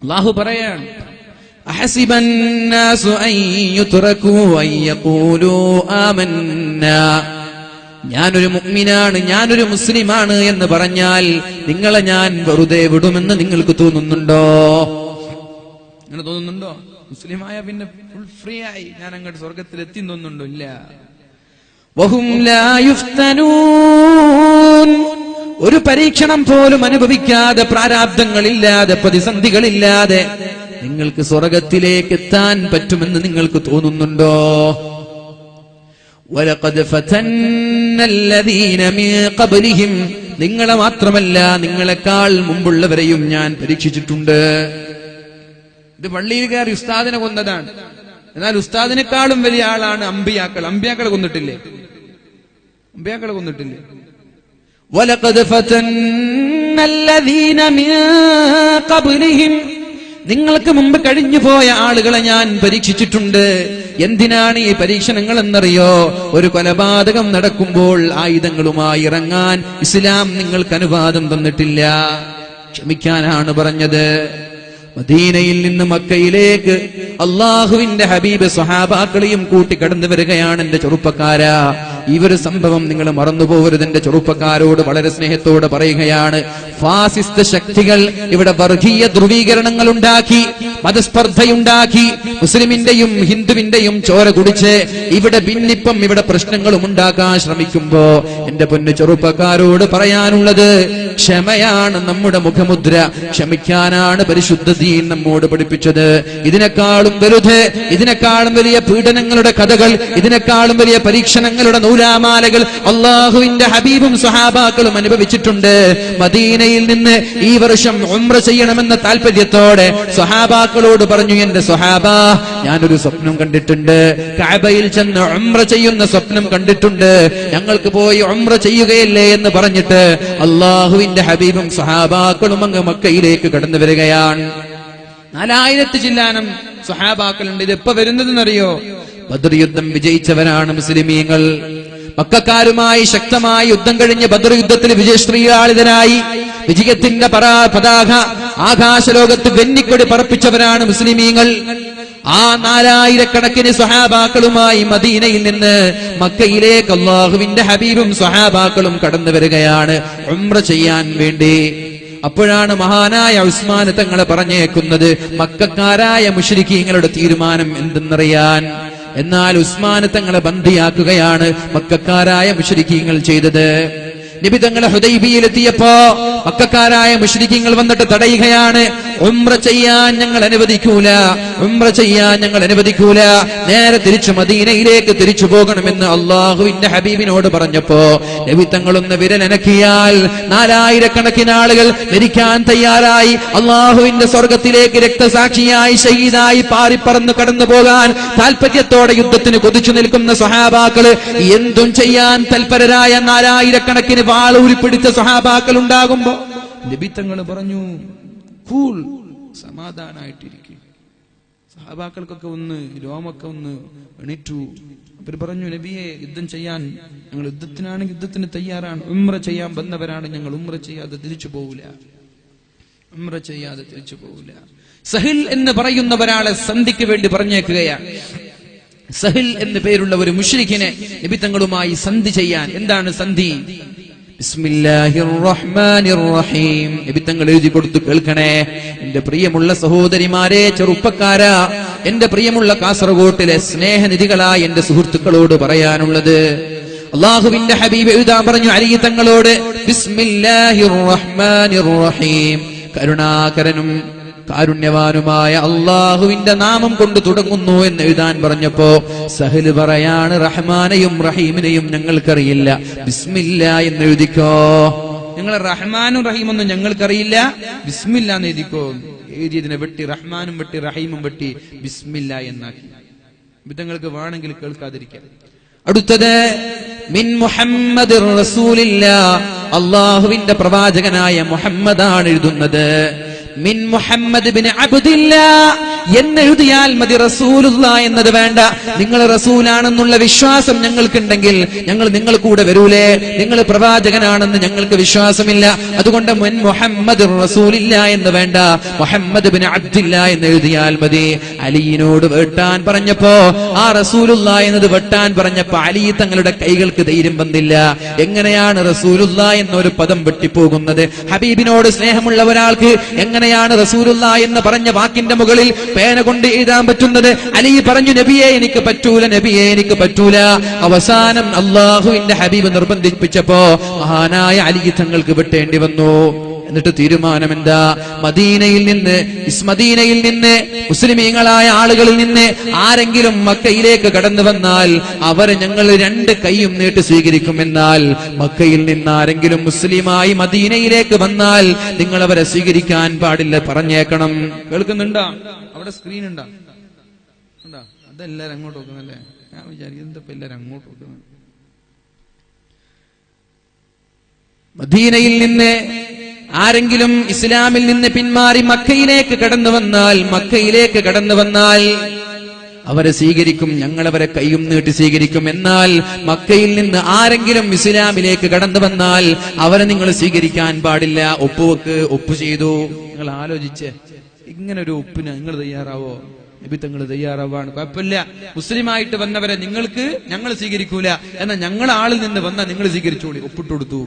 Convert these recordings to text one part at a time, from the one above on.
അല്ലാഹു പറയാണ്, അഹസിബന്നാസു അൻ യുത്റകൂ അൻ യഖൂലൂ ആമന്നാ, ഞാനൊരു മുഅ്മിനാണ്, ഞാനൊരു മുസ്ലിമാണ് എന്ന് പറഞ്ഞാൽ നിങ്ങളെ ഞാൻ വെറുതെ വിടുമെന്ന് നിങ്ങൾക്ക് തോന്നുന്നുണ്ടോ? അങ്ങനെ തോന്നുന്നുണ്ടോ? മുസ്ലിമായ പിന്നെ ഫുൾ ഫ്രീ ആയി ഞാൻ അങ്ങോട്ട് സ്വർഗത്തിൽ എത്തി തോന്നുന്നുണ്ടോ? ഇല്ല. വഹും ലാ യുഫ്തനൂൻ, ഒരു പരീക്ഷണം പോലും അനുഭവിക്കാതെ, പ്രാരാബ്ദങ്ങളില്ലാതെ, പ്രതിസന്ധികളില്ലാതെ നിങ്ങൾക്ക് സ്വർഗത്തിലേക്ക് എത്താൻ പറ്റുമെന്ന് നിങ്ങൾക്ക് തോന്നുന്നുണ്ടോ? വലഖദ് ഫതന്നല്ലദീന മിൻ ഖബ്ലിഹിം, നിങ്ങളെ മാത്രമല്ല നിങ്ങളെക്കാൾ മുമ്പുള്ളവരെയും ഞാൻ പരീക്ഷിച്ചിട്ടുണ്ട്. ഇത് പള്ളിയിൽ കയറി ഉസ്താദിനെ കൊന്നതാണ്. എന്നാൽ ഉസ്താദിനെക്കാളും വലിയ ആളാണ് അമ്പിയാക്കൾ. അമ്പിയാക്കളെ കൊന്നിട്ടില്ലേ? അമ്പിയാക്കളെ കൊന്നിട്ടില്ലേ? വലഖദ് ഫതന്നല്ലദീന മിൻ ഖബ്ലിഹിം, നിങ്ങൾക്ക് മുമ്പ് കഴിഞ്ഞു പോയ ആളുകളെ ഞാൻ പരീക്ഷിച്ചിട്ടുണ്ട്. എന്തിനാണ് ഈ പരീക്ഷണങ്ങൾ എന്നറിയോ? ഒരു കൊലപാതകം നടക്കുമ്പോൾ ആയുധങ്ങളുമായി ഇറങ്ങാൻ ഇസ്ലാം നിങ്ങൾക്ക് അനുവാദം തന്നിട്ടില്ല, ക്ഷമിക്കാനാണ് പറഞ്ഞത്. മദീനയിൽ നിന്ന് മക്കയിലേക്ക് അള്ളാഹുവിന്റെ ഹബീബ് സ്വഹാബാക്കളെയും കൂട്ടി കടന്നു വരികയാണ്. എന്റെ ചെറുപ്പക്കാരാ, ഈ ഒരു സംഭവം നിങ്ങൾ മറന്നുപോകരുത്. എന്റെ ചെറുപ്പക്കാരോട് വളരെ സ്നേഹത്തോടെ പറയുകയാണ്, ഫാസിസ്റ്റ് ശക്തികൾ ഇവിടെ വർഗീയ ധ്രുവീകരണങ്ങൾ ഉണ്ടാക്കി, മതസ്പർദ്ധയുണ്ടാക്കി, മുസ്ലിമിന്റെയും ഹിന്ദുവിന്റെയും ചോര കുടിച്ച് ഇവിടെ ഭിന്നിപ്പം, ഇവിടെ പ്രശ്നങ്ങളും ഉണ്ടാക്കാൻ ശ്രമിക്കുമ്പോ എന്റെ പൊന്നു ചെറുപ്പക്കാരോട് പറയാനുള്ളത്, ക്ഷമയാണ് നമ്മുടെ മുഖമുദ്ര. ക്ഷമിക്കാനാണ് പരിശുദ്ധ ദീൻ നമ്മോട് പഠിപ്പിച്ചത്. ഇതിനേക്കാളും വലുത്, ഇതിനേക്കാളും വലിയ പീഡനങ്ങളുടെ കഥകൾ, ഇതിനേക്കാളും വലിയ പരീക്ഷണങ്ങളുടെ നൂലാമാലകൾ അള്ളാഹുവിന്റെ ഹബീബും സ്വഹാബാക്കളും അനുഭവിച്ചിട്ടുണ്ട്. മദീനയിൽ നിന്ന് ഈ വർഷം ഉംറ ചെയ്യണമെന്ന താല്പര്യത്തോടെ സ്വഹാബാക്കളോട് പറഞ്ഞു, എന്റെ സ്വഹാബാ, ഞാനൊരു സ്വപ്നം കണ്ടിട്ടുണ്ട്, കഅബയിൽ ചെന്ന് ഉംറ ചെയ്യുന്ന സ്വപ്നം കണ്ടിട്ടുണ്ട്, ഞങ്ങൾക്ക് പോയി ഉംറ ചെയ്യുകയല്ലേ എന്ന് പറഞ്ഞിട്ട് അള്ളാഹുവിന്റെ ഹബീബും സ്വഹാബാക്കളും അങ്ങ് മക്കയിലേക്ക് കടന്നു വരികയാണ്. 4000 ചില്ലാനം സ്വഹാബാക്കളുണ്ട്. ഇത് എപ്പോ വരുന്നതെന്നറിയോ? ബദർ യുദ്ധം വിജയിച്ചവരാണ് മുസ്ലിമീങ്ങൾ. മക്കക്കാരുമായി ശക്തമായ യുദ്ധം കഴിഞ്ഞ് ബദർ യുദ്ധത്തിൽ വിജയശ്രീലാളിതനായി വിജയത്തിന്റെ പതാക ആകാശലോകത്ത് വെന്നിക്കൊടി പറപ്പിച്ചവരാണ് മുസ്ലിമീങ്ങൾ. ആ 4000 സ്വഹാബാക്കളുമായി മദീനയിൽ നിന്ന് മക്കയിലേക്ക് അല്ലാഹുവിന്റെ ഹബീബും സ്വഹാബാക്കളും കടന്നു വരികയാണ് ഉംറ ചെയ്യാൻ വേണ്ടി. അപ്പോഴാണ് മഹാനായ ഉസ്മാൻ തങ്ങളെ പറഞ്ഞേക്കുന്നത്, മക്കക്കാരായ മുശ്രിക്കീങ്ങളുടെ തീരുമാനം എന്തെന്നറിയാൻ. എന്നാൽ ഉസ്മാൻ തങ്ങളെ ബന്ദിയാക്കുകയാണ് മക്കക്കാരായ മുശ്രിക്കീങ്ങൾ ചെയ്തത്. നബി തങ്ങളെ ഹുദൈബിയയിലെത്തിയപ്പോ മക്കക്കാരായ മുശ്രിക്കീങ്ങൾ വന്നിട്ട് തടയുകയാണ്. ഉംറ ചെയ്യാൻ ഞങ്ങൾ അനുവദിക്കൂല, ഉംറ ചെയ്യാൻ ഞങ്ങൾ അനുവദിക്കൂല, നേരെ തിരിച്ചു മദീനയിലേക്ക് തിരിച്ചു പോകണമെന്ന് അള്ളാഹുവിന്റെ ഹബീബിനോട് പറഞ്ഞപ്പോ നബി തങ്ങളൊന്ന് വിരലനക്കിയാൽ 4000 ആളുകൾ മരിക്കാൻ തയ്യാറായി അള്ളാഹുവിന്റെ സ്വർഗത്തിലേക്ക് രക്തസാക്ഷിയായി ഷഹീദായി പാറിപ്പറന്ന് കടന്നു പോകാൻ താല്പര്യത്തോടെ യുദ്ധത്തിന് കൊതിച്ചു നിൽക്കുന്ന സ്വഹാബാക്കള്, എന്തും ചെയ്യാൻ തൽപരരായ 4000 വാൾ ഉരുപ്പിടിച്ച സ്വഹാബാക്കൾ ഉണ്ടാകുമ്പോ നബി തങ്ങൾ പറഞ്ഞു, കൂൾ, സമാധാനായിട്ടിരിക്കും. സഹാബാക്കൾക്കൊക്കെ ഒന്ന് രോമൊക്കെ ഒന്ന് എണീറ്റു. അവർ പറഞ്ഞു, നബിയെ, യുദ്ധം ചെയ്യാൻ ഞങ്ങൾ യുദ്ധത്തിനാണെങ്കിൽ യുദ്ധത്തിന് തയ്യാറാണ്, ഉംറ ചെയ്യാൻ വന്നവരാണ് ഞങ്ങൾ, ഉംറ ചെയ്യാതെ തിരിച്ചു പോവില്ല, ഉംറ ചെയ്യാതെ തിരിച്ചു പോവില്ല. സഹിൽ എന്ന് പറയുന്ന ഒരാളെ സന്ധിക്ക് വേണ്ടി പറഞ്ഞേക്കുകയാണ്. സഹിൽ എന്ന് പേരുള്ള ഒരു മുശ്രിക്കിനെ നബി തങ്ങളുമായി സന്ധി ചെയ്യാൻ. എന്താണ് സന്ധി? ബിസ്മില്ലാഹിർ റഹ്മാനിർ റഹീം. നബി തങ്ങൾ എഴുതി കൊടുത്തു, കേൾക്കണേ എന്റെ പ്രിയമുള്ള സഹോദരിമാരെ, ചെറുപ്പക്കാരാ, എന്റെ പ്രിയമുള്ള കാസർഗോട്ടിലെ സ്നേഹനിധികളായ എന്റെ സുഹൃത്തുക്കളോട് പറയാനുള്ളത്, അല്ലാഹുവിന്റെ ഹബീബ് എഴുതാൻ പറഞ്ഞു അലി തങ്ങളോട്, ബിസ്മില്ലാഹിർ റഹ്മാനിർ റഹീം, കരുണാകരനും കാരുണ്യവാനുമായ അള്ളാഹുവിന്റെ നാമം കൊണ്ട് തുടങ്ങുന്നു എന്ന് എഴുതാൻ പറഞ്ഞപ്പോ സഹല് പറയാണ്, റഹ്മാനെയും റഹീമിനെയും ഞങ്ങൾക്കറിയില്ല, ബിസ്മില്ലാ എന്ന് എഴുതിക്കോ. നിങ്ങൾ റഹ്മാനും റഹീമൊന്നും ഞങ്ങൾക്കറിയില്ല, ബിസ്മില്ല എന്ന് എഴുതിക്കോ. എഴുതിയതിനെ വെട്ടി റഹ്മാനും വെട്ടി റഹീമും വെട്ടി ബിസ്മില്ല എന്നാക്കി. വിധങ്ങൾക്ക് വേണമെങ്കിൽ കേൾക്കാതിരിക്കാം. അടുത്തത് മിൻ മുഹമ്മദിർ റസൂലില്ലാ, അള്ളാഹുവിന്റെ പ്രവാചകനായ മുഹമ്മദാണ് എഴുതുന്നത്. മിൻ മുഹമ്മദ് ബിൻ അബ്ദില്ലാ എന്നെഴുതിയാൽ മതി, റസൂലുള്ള എന്നത് വേണ്ട. നിങ്ങൾ റസൂലാണെന്നുള്ള വിശ്വാസം ഞങ്ങൾക്കുണ്ടെങ്കിൽ ഞങ്ങൾ നിങ്ങൾ കൂടെ വരൂലേ? നിങ്ങൾ പ്രവാചകനാണെന്ന് ഞങ്ങൾക്ക് വിശ്വാസമില്ല, അതുകൊണ്ട് മുൻ മുഹമ്മദ് റസൂലില്ല എന്ന് വേണ്ട, മുഹമ്മദ് ബിൻ അബ്ദില്ല എന്ന് എഴുതിയാൽ മതി. അലിയിനോട് വെട്ടാൻ പറഞ്ഞപ്പോ, ആ റസൂലുള്ള എന്നത് വെട്ടാൻ പറഞ്ഞപ്പോ അലി തങ്ങളുടെ കൈകൾക്ക് ധൈര്യം വന്നില്ല. എങ്ങനെയാണ് റസൂലുള്ള എന്നൊരു പദം വെട്ടിപ്പോകുന്നത്? ഹബീബിനോട് സ്നേഹമുള്ള ഒരാൾക്ക് എങ്ങനെയാണ് റസൂലുള്ള എന്ന് പറഞ്ഞ വാക്കിന്റെ മുകളിൽ പേന കൊണ്ട് എഴുതാൻ പറ്റുന്നത്? അലി പറഞ്ഞു, നബിയെ എനിക്ക് പറ്റൂല, നബിയെ എനിക്ക് പറ്റൂല. അവസാനം അള്ളാഹുവിന്റെ ഹബീബ് നിർബന്ധിപ്പിച്ചപ്പോ മഹാനായ അലി തങ്ങൾക്ക് വെട്ടേണ്ടി വന്നു. എന്നിട്ട് തീരുമാനം എന്താ? മദീനയിൽ നിന്ന് മുസ്ലിമീങ്ങളായ ആളുകളിൽ നിന്ന് ആരെങ്കിലും മക്കയിലേക്ക് കടന്നു വന്നാൽ അവരെ ഞങ്ങൾ 2 കൈയും നീട്ടി സ്വീകരിക്കും. എന്നാൽ മക്കയിൽ നിന്ന് ആരെങ്കിലും മുസ്ലിമായി മദീനയിലേക്ക് വന്നാൽ നിങ്ങൾ അവരെ സ്വീകരിക്കാൻ പാടില്ല, പറഞ്ഞേക്കണം. കേൾക്കുന്നുണ്ടോ? അവിടെ സ്ക്രീൻ ഉണ്ടാ? അതെല്ലാരും അങ്ങോട്ട് നോക്കുന്നല്ലേ? ഞാൻ വിചാരിക്കും എന്താ എല്ലാരും അങ്ങോട്ട് നോക്കുന്നത്. മദീനയിൽ നിന്ന് ആരെങ്കിലും ഇസ്ലാമിൽ നിന്ന് പിന്മാറി മക്കയിലേക്ക് കടന്നു വന്നാൽ അവരെ സ്വീകരിക്കും, ഞങ്ങൾ അവരെ കൈയും നീട്ടി സ്വീകരിക്കും. എന്നാൽ മക്കയിൽ നിന്ന് ആരെങ്കിലും ഇസ്ലാമിലേക്ക് കടന്നു വന്നാൽ അവരെ നിങ്ങൾ സ്വീകരിക്കാൻ പാടില്ല. ഒപ്പ് ചെയ്തു. നിങ്ങൾ ആലോചിച്ച്, ഇങ്ങനെ ഒരു ഒപ്പിന് നിങ്ങൾ തയ്യാറാവോ? നബി തങ്ങൾ തയ്യാറാവാണ്. കുഴപ്പമില്ല, മുസ്ലിമായിട്ട് വന്നവരെ ഞങ്ങൾ സ്വീകരിക്കൂല, എന്നാൽ ഞങ്ങൾ ആളിൽ നിന്ന് വന്നാൽ നിങ്ങൾ സ്വീകരിച്ചോളി. ഒപ്പിട്ട് കൊടുത്തു.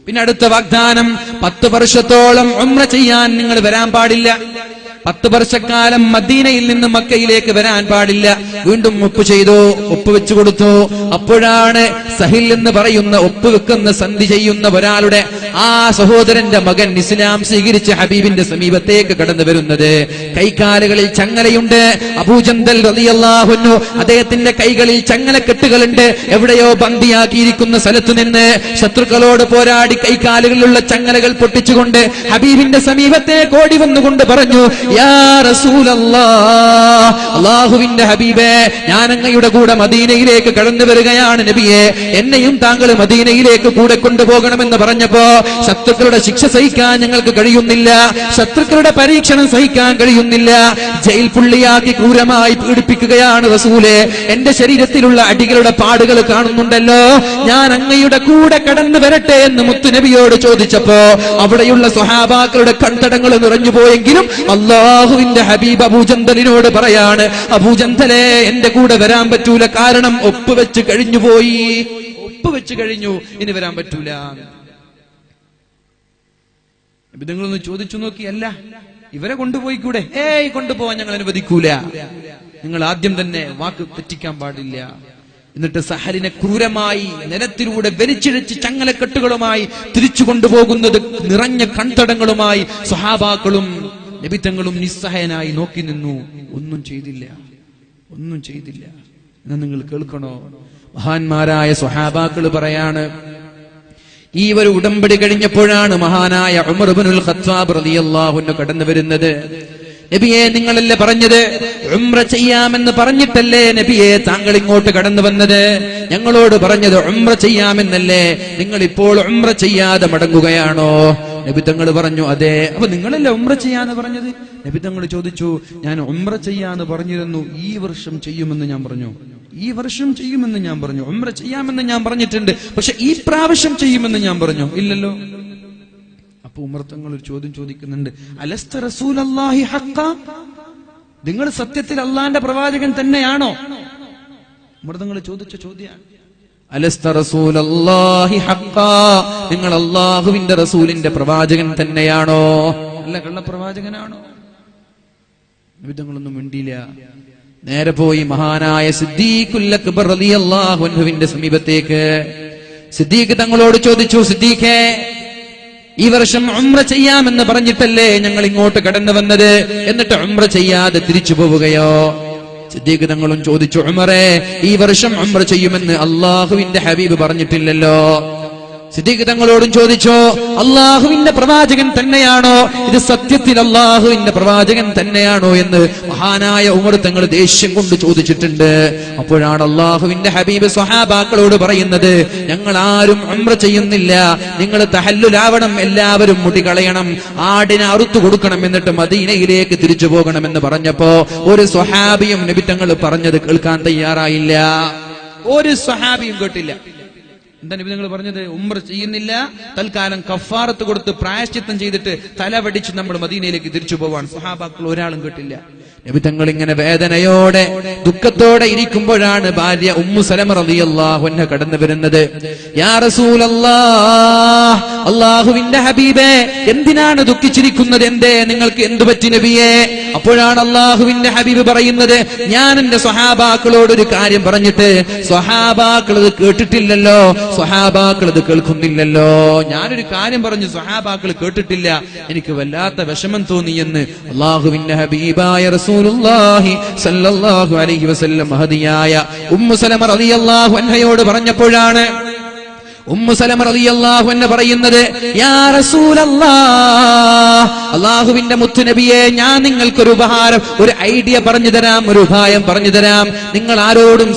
പിന്നെ അടുത്ത വാഗ്ദാനം, 10 വർഷത്തോളം ഉംറ ചെയ്യാൻ നിങ്ങൾ വരാൻ പാടില്ല. 10 വർഷക്കാലം മദീനയിൽ നിന്ന് മക്കയിലേക്ക് വരാൻ പാടില്ല. വീണ്ടും ഒപ്പ് ചെയ്തു, ഒപ്പ് വെച്ചു കൊടുത്തു. അപ്പോഴാണ് സഹിൽ എന്ന് പറയുന്ന ഒപ്പ് വെക്കുന്ന സന്ധി ചെയ്യുന്ന ഒരാളുടെ ആ സഹോദരന്റെ മകൻ ഇസ്ലാം സ്വീകരിച്ച് ഹബീബിന്റെ സമീപത്തേക്ക് കടന്നു വരുന്നത്. കൈകാലുകളിൽ ചങ്ങലയുണ്ട്. അബൂജന്തൽ റളിയല്ലാഹു അൻഹു, അദ്ദേഹത്തിന്റെ കൈകളിൽ ചങ്ങലക്കെട്ടുകളുണ്ട്. എവിടെയോ ബന്ദിയാക്കിയിരിക്കുന്ന സ്ഥലത്തു നിന്ന് ശത്രുക്കളോട് പോരാടി കൈകാലുകളിലുള്ള ചങ്ങലകൾ പൊട്ടിച്ചുകൊണ്ട് ഹബീബിന്റെ സമീപത്തേക്ക് ഓടി വന്നുകൊണ്ട് പറഞ്ഞു, യാ റസൂലല്ലാഹ്, അല്ലാഹുവിന്റെ ഹബീബേ, ഞാൻ അങ്ങയുടെ കൂടെ മദീനയിലേക്ക് കടന്നു വരികയാണ് നബിയെ, എന്നെയും താങ്കൾ മദീനയിലേക്ക് കൂടെ കൊണ്ടുപോകണമെന്ന് പറഞ്ഞപ്പോ ശത്രുക്കളുടെ ശിക്ഷ സഹിക്കാൻ ഞങ്ങൾക്ക് കഴിയുന്നില്ല, ശത്രുക്കളുടെ പരീക്ഷണം സഹിക്കാൻ കഴിയുന്നില്ല, ജയിൽ പുള്ളിയാക്കി ക്രൂരമായി പീഡിപ്പിക്കുകയാണ് റസൂലേ, എന്റെ ശരീരത്തിലുള്ള അടികളുടെ പാടുകൾ കാണുന്നുണ്ടല്ലോ, ഞാൻ അങ്ങയുടെ കൂടെ കടന്നു വരട്ടെ എന്ന് മുത്തുനബിയോട് ചോദിച്ചപ്പോ അവിടെയുള്ള സ്വഹാബാക്കളുടെ കൺതടങ്ങൾ നിറഞ്ഞു പോയെങ്കിലും അല്ലാഹുവിന്റെ ഹബീബ് അബൂജന്തലിനോട് പറയാണ്, അബൂജന്തലെ, എന്റെ കൂടെ വരാൻ പറ്റൂല, കാരണം ഒപ്പ് വെച്ച് കഴിഞ്ഞു, ഇനി വരാൻ പറ്റൂല. നിങ്ങളൊന്ന് ചോദിച്ചു നോക്കി, അല്ല ഇവരെ കൊണ്ടുപോയിക്കൂടെ? കൊണ്ടുപോവാൻ ഞങ്ങൾ അനുവദിക്കൂല, നിങ്ങൾ ആദ്യം തന്നെ വാക്ക് തെറ്റിക്കാൻ പാടില്ല. എന്നിട്ട് സഹലിനെ ക്രൂരമായി നിലത്തിലൂടെ വലിച്ചിഴച്ച് ചങ്ങലക്കെട്ടുകളുമായി തിരിച്ചു കൊണ്ടുപോകുന്നത് നിറഞ്ഞ കൺതടങ്ങളുമായി സ്വഹാബാക്കളും നബിതങ്ങളും നിസ്സഹായനായി നോക്കി നിന്നു. ഒന്നും ചെയ്തില്ല. എന്നാ നിങ്ങൾ കേൾക്കണോ? മഹാന്മാരായ സ്വഹാബാക്കൾ പറയാണ്, ഈ ഒരു ഉടമ്പടി കഴിഞ്ഞപ്പോഴാണ് മഹാനായ ഉമർ ഇബ്നുൽ ഖത്താബ് റളിയല്ലാഹു അൻഹു കടന്നു വരുന്നത്. നബിയെ, നിങ്ങളല്ലേ പറഞ്ഞത് ഉംറ ചെയ്യാമെന്ന് പറഞ്ഞിട്ടല്ലേ നബിയെ താങ്കൾ ഇങ്ങോട്ട് കടന്നു വന്നത്? ഞങ്ങളോട് പറഞ്ഞത് ഉംറ ചെയ്യാമെന്നല്ലേ? നിങ്ങൾ ഇപ്പോൾ ഉംറ ചെയ്യാതെ മടങ്ങുകയാണോ? നബി തങ്ങൾ പറഞ്ഞു, അതെ. അപ്പൊ നിങ്ങളല്ലേ ഉംറ ചെയ്യാന്ന് പറഞ്ഞത്? നബി തങ്ങൾ ചോദിച്ചു, ഞാൻ ഉംറ ചെയ്യാന്ന് പറഞ്ഞിരുന്നു, ഈ വർഷം ചെയ്യുമെന്ന് ഞാൻ പറഞ്ഞു, ഉംറ ചെയ്യാമെന്ന് ഞാൻ പറഞ്ഞിട്ടുണ്ട്, പക്ഷെ ഈ പ്രാവശ്യം ചെയ്യുമെന്ന് ഞാൻ പറഞ്ഞു ഇല്ലല്ലോ. അപ്പൊ ഉമർ തങ്ങൾ ഒരു ചോദ്യം ചോദിക്കുന്നുണ്ട്, അലസ്ത റസൂലല്ലാഹി ഹഖ്ഖ, നിങ്ങൾ സത്യത്തിൽ അള്ളാന്റെ പ്രവാചകൻ തന്നെയാണോ? ഉമർ തങ്ങൾ ചോദിച്ച ചോദ്യമാണ്, അലസ്ത റസൂലല്ലാഹി ഹഖ്ഖ, നിങ്ങൾ അല്ലാഹുവിന്റെ റസൂലിന്റെ പ്രവാചകൻ തന്നെയാണോ? അല്ല കള്ളപ്രവാചകനാണോ? നബി തങ്ങളൊന്നും മിണ്ടിയില്ല. നേരെ പോയി മഹാനായ സിദ്ദീഖുൽ അക്ബർ റളിയല്ലാഹു അൻഹുവിന്റെ സമീപത്തേക്ക്. സിദ്ദീഖ് തങ്ങളോട് ചോദിച്ചു, സിദ്ദീഖേ, ഈ വർഷം ഉംറ ചെയ്യാമെന്ന് പറഞ്ഞിട്ടല്ലേ ഞങ്ങൾ ഇങ്ങോട്ട് കടന്നു വന്നത്, എന്നിട്ട് ഉംറ ചെയ്യാതെ തിരിച്ചു പോവുകയോ? സിദ്ദീഖ് തങ്ങളും ചോദിച്ചു, ഉമറേ, ഈ വർഷം ഉംറ ചെയ്യുമെന്ന് അല്ലാഹുവിന്റെ ഹബീബ് പറഞ്ഞിട്ടില്ലല്ലോ. സിദ്ദീഖ് തങ്ങളോടും ചോദിച്ചോ, അള്ളാഹുവിന്റെ പ്രവാചകൻ തന്നെയാണോ ഇത്? സത്യത്തിൽ അള്ളാഹുവിന്റെ പ്രവാചകൻ തന്നെയാണോ എന്ന് മഹാനായ ഉമർ തങ്ങൾ ദേഷ്യം കൊണ്ട് ചോദിച്ചിട്ടുണ്ട്. അപ്പോഴാണ് അള്ളാഹുവിന്റെ ഹബീബ് സ്വഹാബാക്കളോട് പറയുന്നത്, ഞങ്ങൾ ആരും ഉംറ ചെയ്യുന്നില്ല, നിങ്ങൾ തഹല്ലുലാവണം, എല്ലാവരും മുടി കളയണം, ആടിനെ അറുത്തു കൊടുക്കണം, എന്നിട്ട് മദീനയിലേക്ക് തിരിച്ചു പോകണമെന്ന് പറഞ്ഞപ്പോ ഒരു സ്വഹാബിയും നബി തങ്ങൾ പറഞ്ഞത് കേൾക്കാൻ തയ്യാറായില്ല. ഒരു സ്വഹാബിയും കേട്ടില്ല. എന്താ നബി തങ്ങൾ പറഞ്ഞത്? ഉംറ ചെയ്യുന്നില്ല, തൽക്കാലം കഫാറത്ത് കൊടുത്ത് പ്രായശ്ചിത്തം ചെയ്തിട്ട് തലവടിച്ച് നമ്മൾ മദീനയിലേക്ക് തിരിച്ചു പോവാൻ. സ്വഹാബാക്കൾ ഒരാളും കേട്ടില്ല. നബി തങ്ങൾ ഇങ്ങനെ വേദനയോടെ ദുഃഖത്തോടെ ഇരിക്കുമ്പോഴാണ് ഭാര്യ ഉമ്മു സലമ റളിയല്ലാഹു അൻഹ കടന്നു വരുന്നത്. യാ റസൂലല്ലാഹ്, അല്ലാഹുവിന്റെ ഹബീബേ, എന്തിനാണ് ദുഃഖിച്ചിരിക്കുന്നത്? എന്തേ, നിങ്ങൾക്ക് എന്തു പറ്റി നബിയേ? അപ്പോഴാണ് അല്ലാഹുവിന്റെ ഹബീബ് പറയുന്നത്, ഞാൻ എന്റെ സ്വഹാബാക്കളോട് ഒരു കാര്യം പറഞ്ഞിട്ട് സ്വഹാബാക്കൾ അത് കേട്ടിട്ടില്ലല്ലോ, സ്വഹാബാക്കൾ അത് കേൾക്കുന്നില്ലല്ലോ. ഞാനൊരു കാര്യം പറഞ്ഞു, സ്വഹാബാക്കൾ കേട്ടിട്ടില്ല, എനിക്ക് വല്ലാത്ത വിഷമം തോന്നിയെന്ന് അല്ലാഹുവിന്റെ ഹബീബായ റസൂലുള്ളാഹി സ്വല്ലല്ലാഹു അലൈഹി വസല്ലം മഹദിയായ ഉമ്മു സലമ റളിയല്ലാഹു അൻഹയോട് പറഞ്ഞപ്പോഴാണ് ഉമ്മു സലമ റളിയല്ലാഹു അൻഹ പറയുന്നത്, യാ റസൂലല്ലാഹ്, അല്ലാഹുവിന്റെ മുത്തുനബിയെ, ഞാൻ നിങ്ങൾക്കൊരു ഉപഹാരം, ഒരു ഐഡിയ പറഞ്ഞു തരാം, ഒരു ഉപായം പറഞ്ഞു തരാം. നിങ്ങൾ ആരോടും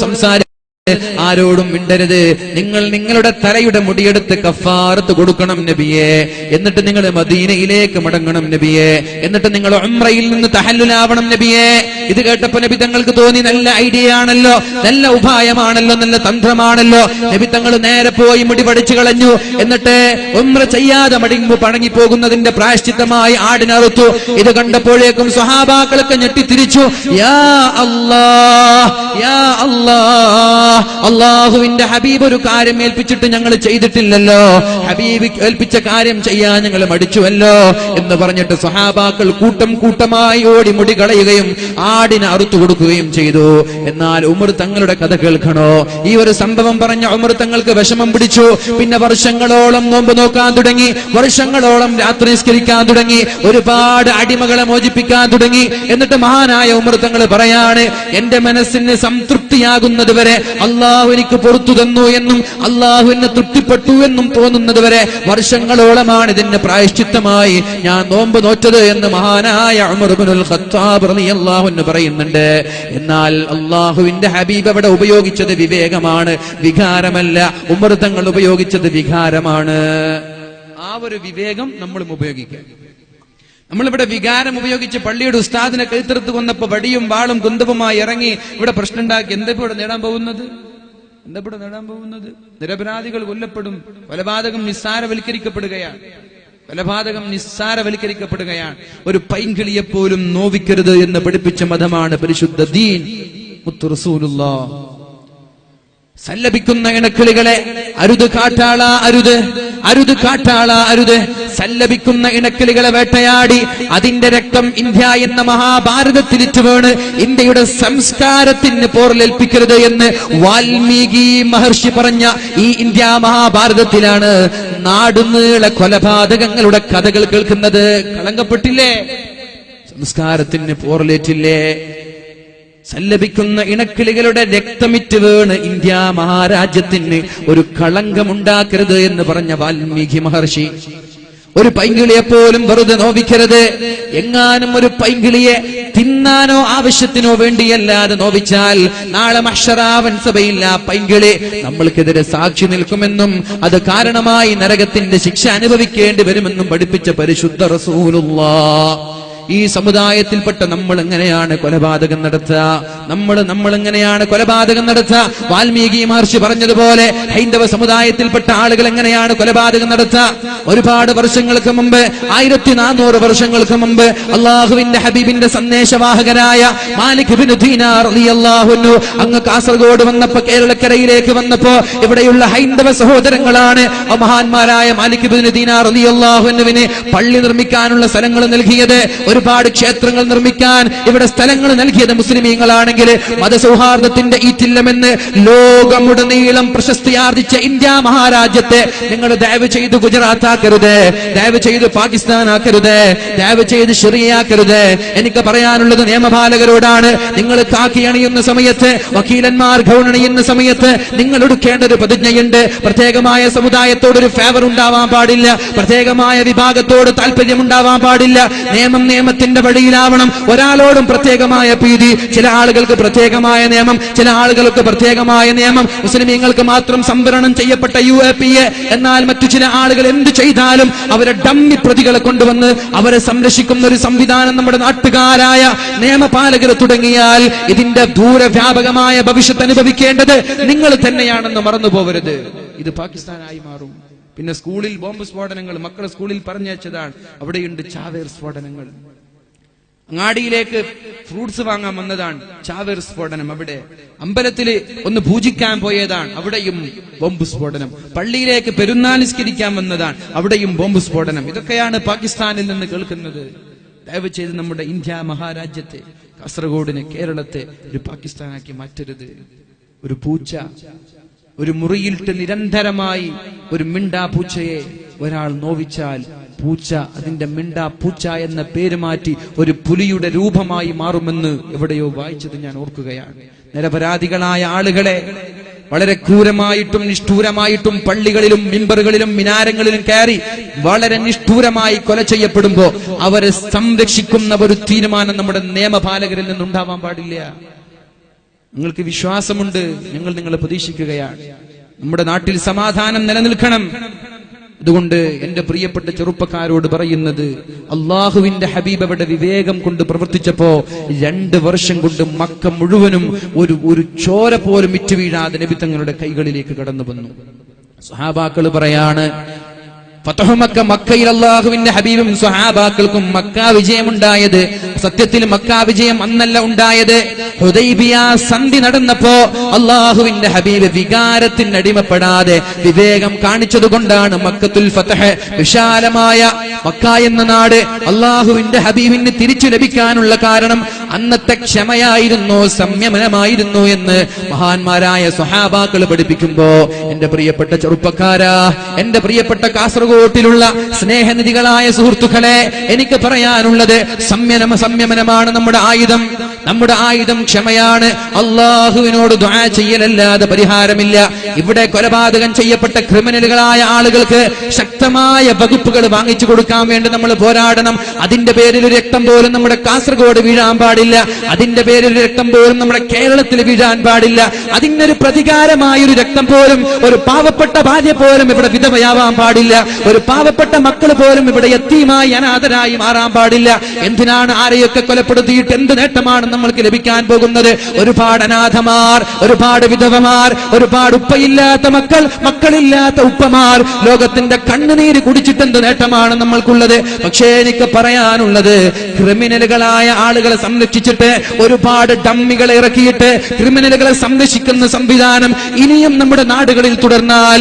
ആരോടും മിണ്ടരുത്. നിങ്ങൾ നിങ്ങളുടെ തലയുടെ മുടിയെടുത്ത് കഫാറത്ത് കൊടുക്കണം നബിയെ. എന്നിട്ട് നിങ്ങൾ മദീനയിലേക്ക് മടങ്ങണം നബിയെ. എന്നിട്ട് നിങ്ങൾ ഉംറയിൽ നിന്ന് തഹല്ലുലാവണം നബിയെ. ഇത് കേട്ടപ്പോ നബി തങ്ങൾക്ക് തോന്നി, നല്ല ഐഡിയ ആണല്ലോ, നല്ല ഉപായമാണല്ലോ, നല്ല തന്ത്രമാണല്ലോ. നബി തങ്ങൾ നേരെ പോയി മുടി പഠിച്ചു കളഞ്ഞു. എന്നിട്ട് ഉംറ ചെയ്യാതെ പണങ്ങി പോകുന്നതിന്റെ പ്രായശ്ചിത്തമായി ആടിനറുത്തു. ഇത് കണ്ടപ്പോഴേക്കും സ്വഹാബാക്കളൊക്കെ ഞെട്ടിത്തിരിച്ചു. യാ അല്ലാഹ്, യാ അല്ലാഹ്, അള്ളാഹുവിന്റെ ഹബീബ് ഒരു കാര്യം ഏൽപ്പിച്ചിട്ട് ഞങ്ങൾ ചെയ്തിട്ടില്ലല്ലോ, ഹബീബ് ഏൽപ്പിച്ച കാര്യം ചെയ്യാൻ ഞങ്ങൾ മടിച്ചുവല്ലോ എന്ന് പറഞ്ഞിട്ട് സ്വഹാബാക്കൾ കൂട്ടം കൂട്ടമായി ഓടി മുടി കളയുകയും ആടിനെ അറുത്തു കൊടുക്കുകയും ചെയ്തു. എന്നാൽ ഉമർ തങ്ങളുടെ കഥ കേൾക്കണോ? ഈ ഒരു സംഭവം പറഞ്ഞ ഉമർ തങ്ങൾക്ക് വിഷമം പിടിച്ചു. പിന്നെ വർഷങ്ങളോളം നോമ്പ് നോക്കാൻ തുടങ്ങി, വർഷങ്ങളോളം രാത്രി നിസ്കരിക്കാൻ തുടങ്ങി, ഒരുപാട് അടിമകളെ മോചിപ്പിക്കാൻ തുടങ്ങി. എന്നിട്ട് മഹാനായ ഉമർ തങ്ങൾ പറയാണ്, എന്റെ മനസ്സിന് സംതൃപ്തിയാകുന്നത് വരെ, അള്ളാഹു എനിക്ക് പുറത്തു തന്നു എന്നും അള്ളാഹു എന്നെ തൃപ്തിപ്പെട്ടു എന്നും തോന്നുന്നത് വരെ വർഷങ്ങളോളമാണ് ഇതിന്റെ പ്രായശ്ചിത്തമായി ഞാൻ നോമ്പ് നോറ്റത് എന്ന് മഹാനായ ഉമർ ഇബ്നുൽ ഖത്താബ് റളിയല്ലാഹു അൻഹു പറയുന്നുണ്ട്. എന്നാൽ അള്ളാഹുവിന്റെ ഹബീബ് അവിടെ ഉപയോഗിച്ചത് വിവേകമാണ്, വികാരമല്ല. ഉമർ തങ്ങൾ ഉപയോഗിച്ചത് വികാരമാണ്. ആ ഒരു വിവേകം നമ്മളും ഉപയോഗിക്കുക. നമ്മളിവിടെ വികാരം ഉപയോഗിച്ച് പള്ളിയുടെ ഉസ്താദിനെ കൈത്തെടുത്ത് കൊന്നപ്പോ വടിയും വാളും കുന്തവുമായി ഇറങ്ങി ഇവിടെ പ്രശ്നം ഉണ്ടാക്കി. എന്താ ഇവിടെ നേടാൻ പോകുന്നത്? നിരപരാധികൾ കൊല്ലപ്പെടും. കൊലപാതകം നിസ്സാരവൽക്കരിക്കപ്പെടുകയാണ്. ഒരു പൈങ്കിളിയെപ്പോലും നോവിക്കരുത് എന്ന് പഠിപ്പിച്ച മതമാണ് പരിശുദ്ധ ദീൻ മുത്തു റസൂലുള്ളാഹ്. സല്ലപിക്കുന്ന ഇണക്കിളികളെ അരുത്, കാട്ടാള അരുത്, അരുത് കാട്ടാള അരുത്. സല്ലപിക്കുന്ന ഇണക്കിളികളെ വേട്ടയാടി അതിന്റെ രക്തം ഇന്ത്യ എന്ന മഹാഭാരതത്തിലിറ്റ് വീണ് ഇന്ത്യയുടെ സംസ്കാരത്തിന് പോറലേൽപ്പിക്കരുത് എന്ന് വാൽമീകി മഹർഷി പറഞ്ഞ ഈ ഇന്ത്യ മഹാഭാരതത്തിലാണ് നാടുനീളെ കൊലപാതകങ്ങളുടെ കഥകൾ കേൾക്കുന്നത്. കളങ്കപ്പെട്ടില്ലേ? സംസ്കാരത്തിന് പോറലേറ്റില്ലേ? സല്ലപിക്കുന്ന ഇണക്കിളികളുടെ രക്തമിറ്റ് വീണ് ഇന്ത്യ മഹാരാജ്യത്തിന് ഒരു കളങ്കമുണ്ടാക്കരുത് എന്ന് പറഞ്ഞ വാൽമീകി മഹർഷി. ഒരു പൈങ്കിളിയെ പോലും വെറുതെ നോവിക്കരുത്. എങ്ങാനും ഒരു പൈങ്കിളിയെ തിന്നാനോ ആവശ്യത്തിനോ വേണ്ടിയല്ലാതെ നോവിച്ചാൽ നാളെ മഹ്ശറാവൻ സഭയിൽ ആ പൈങ്കിളി നമ്മൾക്കെതിരെ സാക്ഷി നിൽക്കുമെന്നും അത് കാരണമായി നരകത്തിന്റെ ശിക്ഷ അനുഭവിക്കേണ്ടി വരുമെന്നും പഠിപ്പിച്ച പരിശുദ്ധ റസൂലുള്ളാഹ്. ഈ സമുദായത്തിൽപ്പെട്ട നമ്മൾ എങ്ങനെയാണ് കൊലപാതകം നടത്തുക? നമ്മൾ എങ്ങനെയാണ് കൊലപാതകം നടത്തുക? വാൽമീകി മഹർഷി പറഞ്ഞതുപോലെ ഹൈന്ദവ സമുദായത്തിൽപ്പെട്ട ആളുകൾ എങ്ങനെയാണ് കൊലപാതകം നടത്തുക? ഒരുപാട് വർഷങ്ങൾക്ക് മുമ്പ്, 1400 വർഷങ്ങൾക്ക് മുമ്പ് അള്ളാഹുവിന്റെ ഹബീബിന്റെ സന്ദേശവാഹകരായ മാലിക് ഇബ്നു ദീനാർ റളിയല്ലാഹു അൻഹു അങ്ങ് കാസർഗോഡ് വന്നപ്പോ, കേരളക്കരയിലേക്ക് വന്നപ്പോ ഇവിടെയുള്ള ഹൈന്ദവ സഹോദരങ്ങളാണ് മഹാന്മാരായ മാലിക് ഇബ്നു ദീനാർ റളിയല്ലാഹു അൻഹുവിന് പള്ളി നിർമ്മിക്കാനുള്ള സ്ഥലങ്ങൾ നൽകിയത്. ഒരു ഒരുപാട് ക്ഷേത്രങ്ങൾ നിർമ്മിക്കാൻ ഇവിടെ സ്ഥലങ്ങൾ നൽകിയത് മുസ്ലിമീങ്ങളാണെങ്കിൽ മതസൗഹാർദ്ദത്തിന്റെ ഈറ്റില്ലമെന്ന് ലോകമുടനീളം പ്രശസ്തിയാർജിച്ച ഇന്ത്യ മഹാരാജ്യത്തെ നിങ്ങൾ ദയവ് ചെയ്ത് ഗുജറാത്ത് ആക്കരുത്, ദയവ് ചെയ്ത് പാകിസ്ഥാൻ ആക്കരുത്, ദയവ് ചെയ്ത് ശരിയ ആക്കരുത്. എനിക്ക് പറയാനുള്ളത് നിയമപാലകരോടാണ്. നിങ്ങൾ കാക്കി അണിയുന്ന സമയത്ത്, വക്കീലന്മാർ ഗൗൺ അണിയുന്ന സമയത്ത് നിങ്ങൾ എടുക്കേണ്ട ഒരു പ്രതിജ്ഞയുണ്ട്. പ്രത്യേകമായ സമുദായത്തോടൊരു ഫേവർ ഉണ്ടാവാൻ പാടില്ല, പ്രത്യേകമായ വിഭാഗത്തോട് താല്പര്യം ഉണ്ടാവാൻ പാടില്ല. നിയമം നിയമത്തിന്റെ വഴിയിലാവണം. ഒരാളോടും പ്രത്യേകമായ പ്രീതി. ചില ആളുകൾക്ക് പ്രത്യേകമായ നിയമം, ചില ആളുകൾക്ക് പ്രത്യേകമായ നിയമം. മുസ്ലിമീങ്ങൾക്ക് മാത്രം സംവരണം ചെയ്യപ്പെട്ട UAPA. എന്നാൽ മറ്റു ചില ആളുകൾ എന്ത് ചെയ്താലും അവരെ ഡമ്മി പ്രതികളെ കൊണ്ടുവന്ന് അവരെ സംരക്ഷിക്കുന്ന ഒരു സംവിധാനം നമ്മുടെ നാട്ടുകാരായ നിയമപാലകർ തുടങ്ങിയാൽ ഇതിന്റെ ദൂരവ്യാപകമായ ഭവിഷ്യത്ത് അനുഭവിക്കേണ്ടത് നിങ്ങൾ തന്നെയാണെന്ന് മറന്നു പോകരുത്. ഇത് പാകിസ്ഥാനായി മാറും. പിന്നെ സ്കൂളിൽ ബോംബ് സ്ഫോടനങ്ങൾ, മക്കളെ സ്കൂളിൽ പറഞ്ഞയച്ചതാണ്. അവിടെയുണ്ട് ചാവേർ സ്ഫോടനങ്ങൾ. അങ്ങാടിയിലേക്ക് ഫ്രൂട്ട്സ് വാങ്ങാൻ വന്നതാണ്, ചാവേർ സ്ഫോടനം. അവിടെ അമ്പലത്തില് ഒന്ന് പൂജിക്കാൻ പോയതാണ്, അവിടെയും ബോംബ് സ്ഫോടനം. പള്ളിയിലേക്ക് പെരുന്നാൾ നിസ്കരിക്കാൻ വന്നതാണ്, അവിടെയും ബോംബ് സ്ഫോടനം. ഇതൊക്കെയാണ് പാകിസ്ഥാനിൽ നിന്ന് കേൾക്കുന്നത്. ദയവ് ചെയ്ത് നമ്മുടെ ഇന്ത്യ മഹാരാജ്യത്തെ, കാസർഗോഡിനെ, കേരളത്തെ ഒരു പാകിസ്ഥാനാക്കി മാറ്റരുത്. ഒരു പൂച്ച ഒരു മുറിയിലിട്ട് നിരന്തരമായി ഒരു മിണ്ടാ പൂച്ചയെ ഒരാൾ നോവിച്ചാൽ പൂച്ച അതിന്റെ മിണ്ടാ പൂച്ച എന്ന പേര് മാറ്റി ഒരു പുലിയുടെ രൂപമായി മാറുമെന്ന് എവിടെയോ വായിച്ചത് ഞാൻ ഓർക്കുകയാണ്. നിരപരാധികളായ ആളുകളെ വളരെ ക്രൂരമായിട്ടും നിഷ്ഠൂരമായിട്ടും പള്ളികളിലും മിമ്പറുകളിലും മിനാരങ്ങളിലും കയറി വളരെ നിഷ്ഠൂരമായി കൊല ചെയ്യപ്പെടുമ്പോ അവരെ സംരക്ഷിക്കുന്ന ഒരു തീരുമാനം നമ്മുടെ നിയമപാലകരിൽ നിന്നുണ്ടാവാൻ പാടില്ല. നിങ്ങൾക്ക് വിശ്വാസമുണ്ട്, ഞങ്ങൾ നിങ്ങളെ പ്രതീക്ഷിക്കുകയാണ്. നമ്മുടെ നാട്ടിൽ സമാധാനം നിലനിൽക്കണം. അതുകൊണ്ട് എന്റെ പ്രിയപ്പെട്ട ചെറുപ്പക്കാരോട് പറയുന്നത്, അള്ളാഹുവിന്റെ ഹബീബ് അവിടെ വിവേകം കൊണ്ട് പ്രവർത്തിച്ചപ്പോ 2 വർഷം കൊണ്ട് മക്ക മുഴുവനും ഒരു ചോര പോലും ഇറ്റു വീഴാതെ നബി തങ്ങളുടെ കൈകളിലേക്ക് കടന്നു വന്നു. സ്വഹാബാക്കൾ പറയാണ്, ഫതഹു മക്ക, മക്കയിൽ അല്ലാഹുവിന്റെ ഹബീബും സ്വഹാബാക്കൾക്കും മക്ക വിജയമുണ്ടായത് സത്യത്തിൽ മക്ക വിജയം അന്നല്ല ഉണ്ടായത്. ഹുദൈബിയ സന്ധി നടന്നപ്പോ അല്ലാഹുവിന്റെ ഹബീബ് വികാരത്തിന് അടിമപ്പെടാതെ വിവേകം കാണിച്ചതുകൊണ്ടാണ് മക്കത്തുൽ ഫതഹ്, വിശാലമായ മക്ക എന്ന നാട് അല്ലാഹുവിന്റെ ഹബീബിന് തിരിച്ചു ലഭിക്കാനുള്ള കാരണം അന്നത്തെ ക്ഷമയായിരുന്നു, സംയമനമായിരുന്നു എന്ന് മഹാന്മാരായ സ്വഹാബാക്കൾ പഠിപ്പിക്കുമ്പോ എന്റെ പ്രിയപ്പെട്ട ചെറുപ്പക്കാരാ, എന്റെ പ്രിയപ്പെട്ട കാസർഗോട്ടിലുള്ള സ്നേഹനിധികളായ സുഹൃത്തുക്കളെ, എനിക്ക് പറയാനുള്ളത് സംയമനമാണ് നമ്മുടെ ആയുധം. നമ്മുടെ ആയുധം ക്ഷമയാണ്. അള്ളാഹുവിനോട് ദുആ ചെയ്യലല്ലാതെ പരിഹാരമില്ല. ഇവിടെ കൊലപാതകം ചെയ്യപ്പെട്ട ക്രിമിനലുകളായ ആളുകൾക്ക് ശക്തമായ വകുപ്പുകൾ വാങ്ങിച്ചു കൊടുക്കാൻ വേണ്ടി നമ്മൾ പോരാടണം. അതിന്റെ പേരിൽ ഒരു രക്തം പോലും നമ്മുടെ കാസർഗോഡ് വീഴാൻ പാടില്ല. അതിന്റെ പേരിൽ ഒരു രക്തം പോലും നമ്മുടെ കേരളത്തിൽ വീഴാൻ പാടില്ല. അതിനൊരു പ്രതികാരമായൊരു രക്തം പോലും, ഒരു പാവപ്പെട്ട ഭാര്യ പോലും ഇവിടെ വിധവയാവാൻ പാടില്ല. ഒരു പാവപ്പെട്ട മക്കൾ പോലും ഇവിടെ യത്തീമായി അനാഥരായി മാറാൻ പാടില്ല. എന്തിനാണ് ആരെയൊക്കെ കൊലപ്പെടുത്തിയിട്ട് എന്ത് നേട്ടമാണ് നമ്മൾക്ക് ലഭിക്കാൻ പോകുന്നത്? ഒരുപാട് അനാഥമാർ, ഒരുപാട് വിധവമാർ, ഒരുപാട് ഉപ്പയില്ലാത്ത മക്കൾ, മക്കളില്ലാത്ത ഉപ്പമാർ ലോകത്തിന്റെ കണ്ണുനീര് കുടിച്ചിട്ട് എന്ത് നേട്ടമാണ് നമ്മൾക്കുള്ളത്? പക്ഷേ എനിക്ക് പറയാനുള്ളത്, ക്രിമിനലുകളായ ആളുകളെ സംരക്ഷിച്ചിട്ട് ഒരുപാട് ഡമ്മികളെ ഇറക്കിയിട്ട് ക്രിമിനലുകളെ സംരക്ഷിക്കുന്ന സംവിധാനം ഇനിയും നമ്മുടെ നാടുകളിൽ തുടർന്നാൽ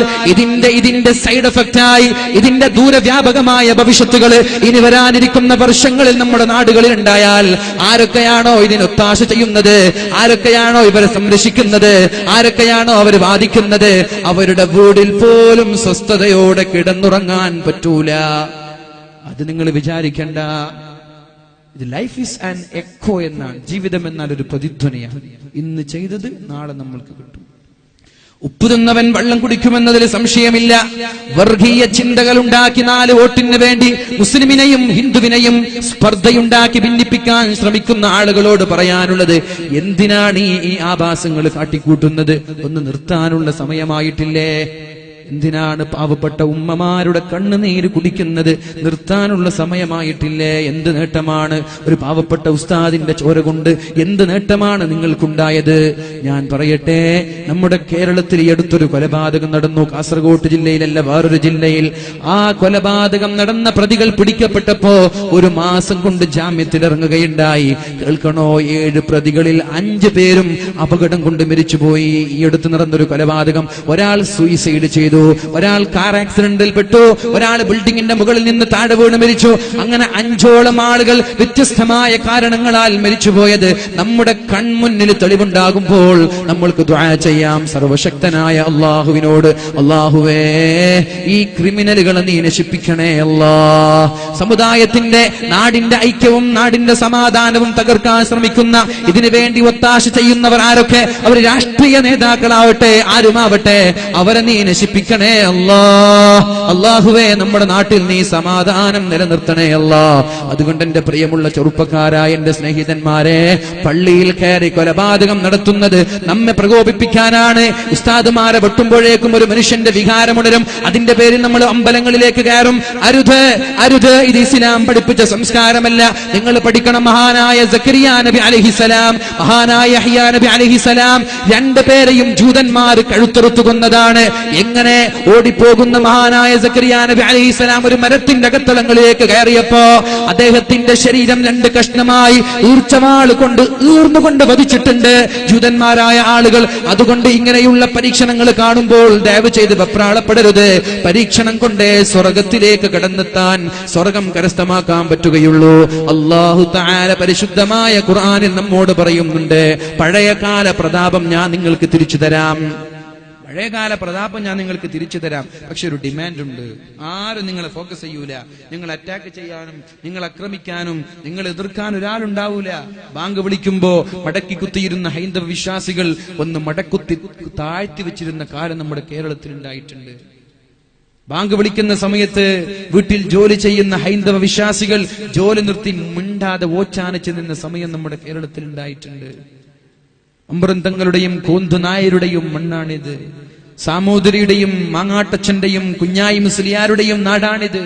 ഇതിന്റെ സൈഡ് എഫക്റ്റായി, ഇതിന്റെ ദൂരവ്യാപകമായ ഭവിഷ്യത്തുകൾ ഇനി വരാനിരിക്കുന്ന വർഷങ്ങളിൽ നമ്മുടെ നാടുകളിൽ ഉണ്ടായാൽ ആരൊക്കെയാണോ ഇതിനൊത്താശ ചെയ്യുന്നത്, ആരൊക്കെയാണോ ഇവരെ സംരക്ഷിക്കുന്നത്, ആരൊക്കെയാണോ അവർ വാദിക്കുന്നത്, അവരുടെ വീടിൽ പോലും സ്വസ്ഥതയോടെ കിടന്നുറങ്ങാൻ പറ്റൂല. അത് നിങ്ങൾ വിചാരിക്കണ്ട. ഇത് ലൈഫ് ഈസ് ആൻ എക്കോ എന്നാണ്. ജീവിതം എന്നാൽ ഒരു പ്രതിധ്വനിയാണ്. ഇന്ന് ചെയ്തത് നാളെ നമ്മൾക്ക് കിട്ടും. ഉപ്പ് തിന്നവൻ വെള്ളം കുടിക്കുമെന്നതിൽ സംശയമില്ല. വർഗീയ ചിന്തകൾ ഉണ്ടാക്കി 4 വോട്ടിന് വേണ്ടി മുസ്ലിമിനെയും ഹിന്ദുവിനെയും സ്പർദ്ധയുണ്ടാക്കി ഭിന്നിപ്പിക്കാൻ ശ്രമിക്കുന്ന ആളുകളോട് പറയാനുള്ളത്, എന്തിനാണ് ഈ ആഭാസങ്ങൾ കാട്ടിക്കൂട്ടുന്നത്? ഒന്ന് നിർത്താനുള്ള സമയമായിട്ടില്ലേ? എന്തിനാണ് പാവപ്പെട്ട ഉമ്മമാരുടെ കണ്ണുനീര് കുടിക്കുന്നത്? നിർത്താനുള്ള സമയമായിട്ടില്ലേ? എന്ത് നേട്ടമാണ് ഒരു പാവപ്പെട്ട ഉസ്താദിന്റെ ചോര കൊണ്ട് എന്ത് നേട്ടമാണ് നിങ്ങൾക്കുണ്ടായത്? ഞാൻ പറയട്ടെ, നമ്മുടെ കേരളത്തിൽ ഈ അടുത്തൊരു കൊലപാതകം നടന്നു. കാസർഗോഡ് ജില്ലയിലല്ല, വേറൊരു ജില്ലയിൽ. ആ കൊലപാതകം നടന്ന പ്രതികൾ പിടിക്കപ്പെട്ടപ്പോ 1 മാസം കൊണ്ട് ജാമ്യത്തിലിറങ്ങുകയുണ്ടായി. കേൾക്കണോ, 7 പ്രതികളിൽ 5 പേരും അപകടം കൊണ്ട് മരിച്ചുപോയി. ഈ അടുത്ത് നടന്നൊരു കൊലപാതകം. ഒരാൾ സൂയിസൈഡ് ചെയ്തു, ചെയ്തു, ഒരാൾ കാർ ആക്സിഡന്റിൽ പെട്ടു, ഒരാൾ ബിൽഡിങ്ങിന്റെ മുകളിൽ നിന്ന് താഴെ വീണ് മരിച്ചു. അങ്ങനെ 5ഓളം ആളുകൾ വ്യത്യസ്തമായ കാരണങ്ങളാൽ മരിച്ചുപോയത് നമ്മുടെ കൺമുന്നിൽ തെളിവുണ്ടാകുമ്പോൾ നമ്മൾക്ക് ദുആ ചെയ്യാം സർവശക്തനായ അള്ളാഹുവിനോട്, അള്ളാഹുവേ ഈ ക്രിമിനലുകളെ നീ നശിപ്പിക്കണേ അല്ലാ. സമുദായത്തിന്റെ നാടിന്റെ ഐക്യവും നാടിന്റെ സമാധാനവും തകർക്കാൻ ശ്രമിക്കുന്ന, ഇതിനു വേണ്ടി ഒത്താശ ചെയ്യുന്നവർ ആരൊക്കെ, അവർ രാഷ്ട്രീയ നേതാക്കളാവട്ടെ ആരുമാവട്ടെ, അവരെ നീ നശിപ്പിക്കണേ അല്ലാ. അള്ളാഹുവേ നമ്മുടെ നാട്ടിൽ നീ സമാധാനം നിലനിർത്തണേ അല്ലാ. അതുകൊണ്ട് എന്റെ പ്രിയമുള്ള ചെറുപ്പക്കാരായ എന്റെ സ്നേഹിതന്മാരെ, പള്ളിയിൽ കയറി കൊലപാതകം നടത്തുന്നത് നമ്മെ പ്രകോപിപ്പിക്കാനാണ്. ഉസ്താദുമാരെ വെട്ടുമ്പോഴേക്കും ഒരു മനുഷ്യന്റെ വികാരമുണരും, അതിന്റെ പേരിൽ നമ്മൾ അമ്പലങ്ങളിലേക്ക് കയറും. അരുത് അരുത്, ഇത് ഇസ്ലാം പഠിപ്പിച്ച സംസ്കാരമല്ല. നിങ്ങൾ പഠിക്കണം, മഹാനായ സക്കരിയ നബി അലൈഹിസ്സലാം, മഹാനായ യഹ്യാ നബി അലൈഹിസ്സലാം, രണ്ടുപേരെയും ജൂതന്മാർ കഴുത്തറുത്തു കൊന്നതാണ്. എങ്ങനെ ഓടിപ്പോകുന്ന മഹാനായ സക്കരിയ നബി അലൈഹിസ്സലാം ഒരു മരത്തിന്റെ അകത്തളങ്ങളിലേക്ക് കയറിയപ്പോ അദ്ദേഹത്തിന്റെ ശരീരം 2 കഷ്ണമായി ഈർച്ചവാൾ കൊണ്ട് ഈർന്നുകൊണ്ട് വധിച്ചിട്ടുണ്ട് ജൂതന്മാരായ ആളുകൾ. അതുകൊണ്ട് ഇങ്ങനെയുള്ള പരീക്ഷണങ്ങൾ കാണുമ്പോൾ ദയവ് ചെയ്ത് വെപ്രാളപ്പെടരുത്. പരീക്ഷണം കൊണ്ടേ സ്വർഗത്തിലേക്ക് കടന്നെത്താൻ, സ്വർഗം കരസ്ഥമാക്കാൻ പറ്റുകയുള്ളൂ. അല്ലാഹു തആല പരിശുദ്ധമായ ഖുർആനിൽ നമ്മോട് പറയുന്നുണ്ട്, പഴയകാല പ്രതാപം ഞാൻ നിങ്ങൾക്ക് തിരിച്ചു തരാം, പഴയകാല പ്രതാപം ഞാൻ നിങ്ങൾക്ക് തിരിച്ചു തരാം. പക്ഷെ ഒരു ഡിമാൻഡ് ഉണ്ട്. ആരും നിങ്ങളെ ഫോക്കസ് ചെയ്യൂല. നിങ്ങൾ അറ്റാക്ക് ചെയ്യാനും നിങ്ങൾ ആക്രമിക്കാനും നിങ്ങൾ എതിർക്കാൻ ഒരാളുണ്ടാവൂല. ബാങ്ക് വിളിക്കുമ്പോ മടക്കി കുത്തിയിരുന്ന ഹൈന്ദവ വിശ്വാസികൾ ഒന്ന് മടക്കുത്തി താഴ്ത്തി വെച്ചിരുന്ന കാലം നമ്മുടെ കേരളത്തിൽ ഉണ്ടായിട്ടുണ്ട്. ബാങ്ക് വിളിക്കുന്ന സമയത്ത് വീട്ടിൽ ജോലി ചെയ്യുന്ന ഹൈന്ദവ വിശ്വാസികൾ ജോലി നിർത്തി മിണ്ടാതെ ഓച്ചാനിച്ച് നിന്ന സമയം നമ്മുടെ കേരളത്തിൽ ഉണ്ടായിട്ടുണ്ട്. അമ്പരന്തങ്ങളുടെയും കോന്തുനായരുടെയും മണ്ണാണിത്. സാമൂതിരിയുടെയും മാങ്ങാട്ടച്ചന്റെയും കുഞ്ഞായി മുസ്ലിയാരുടെയും നാടാണിത്.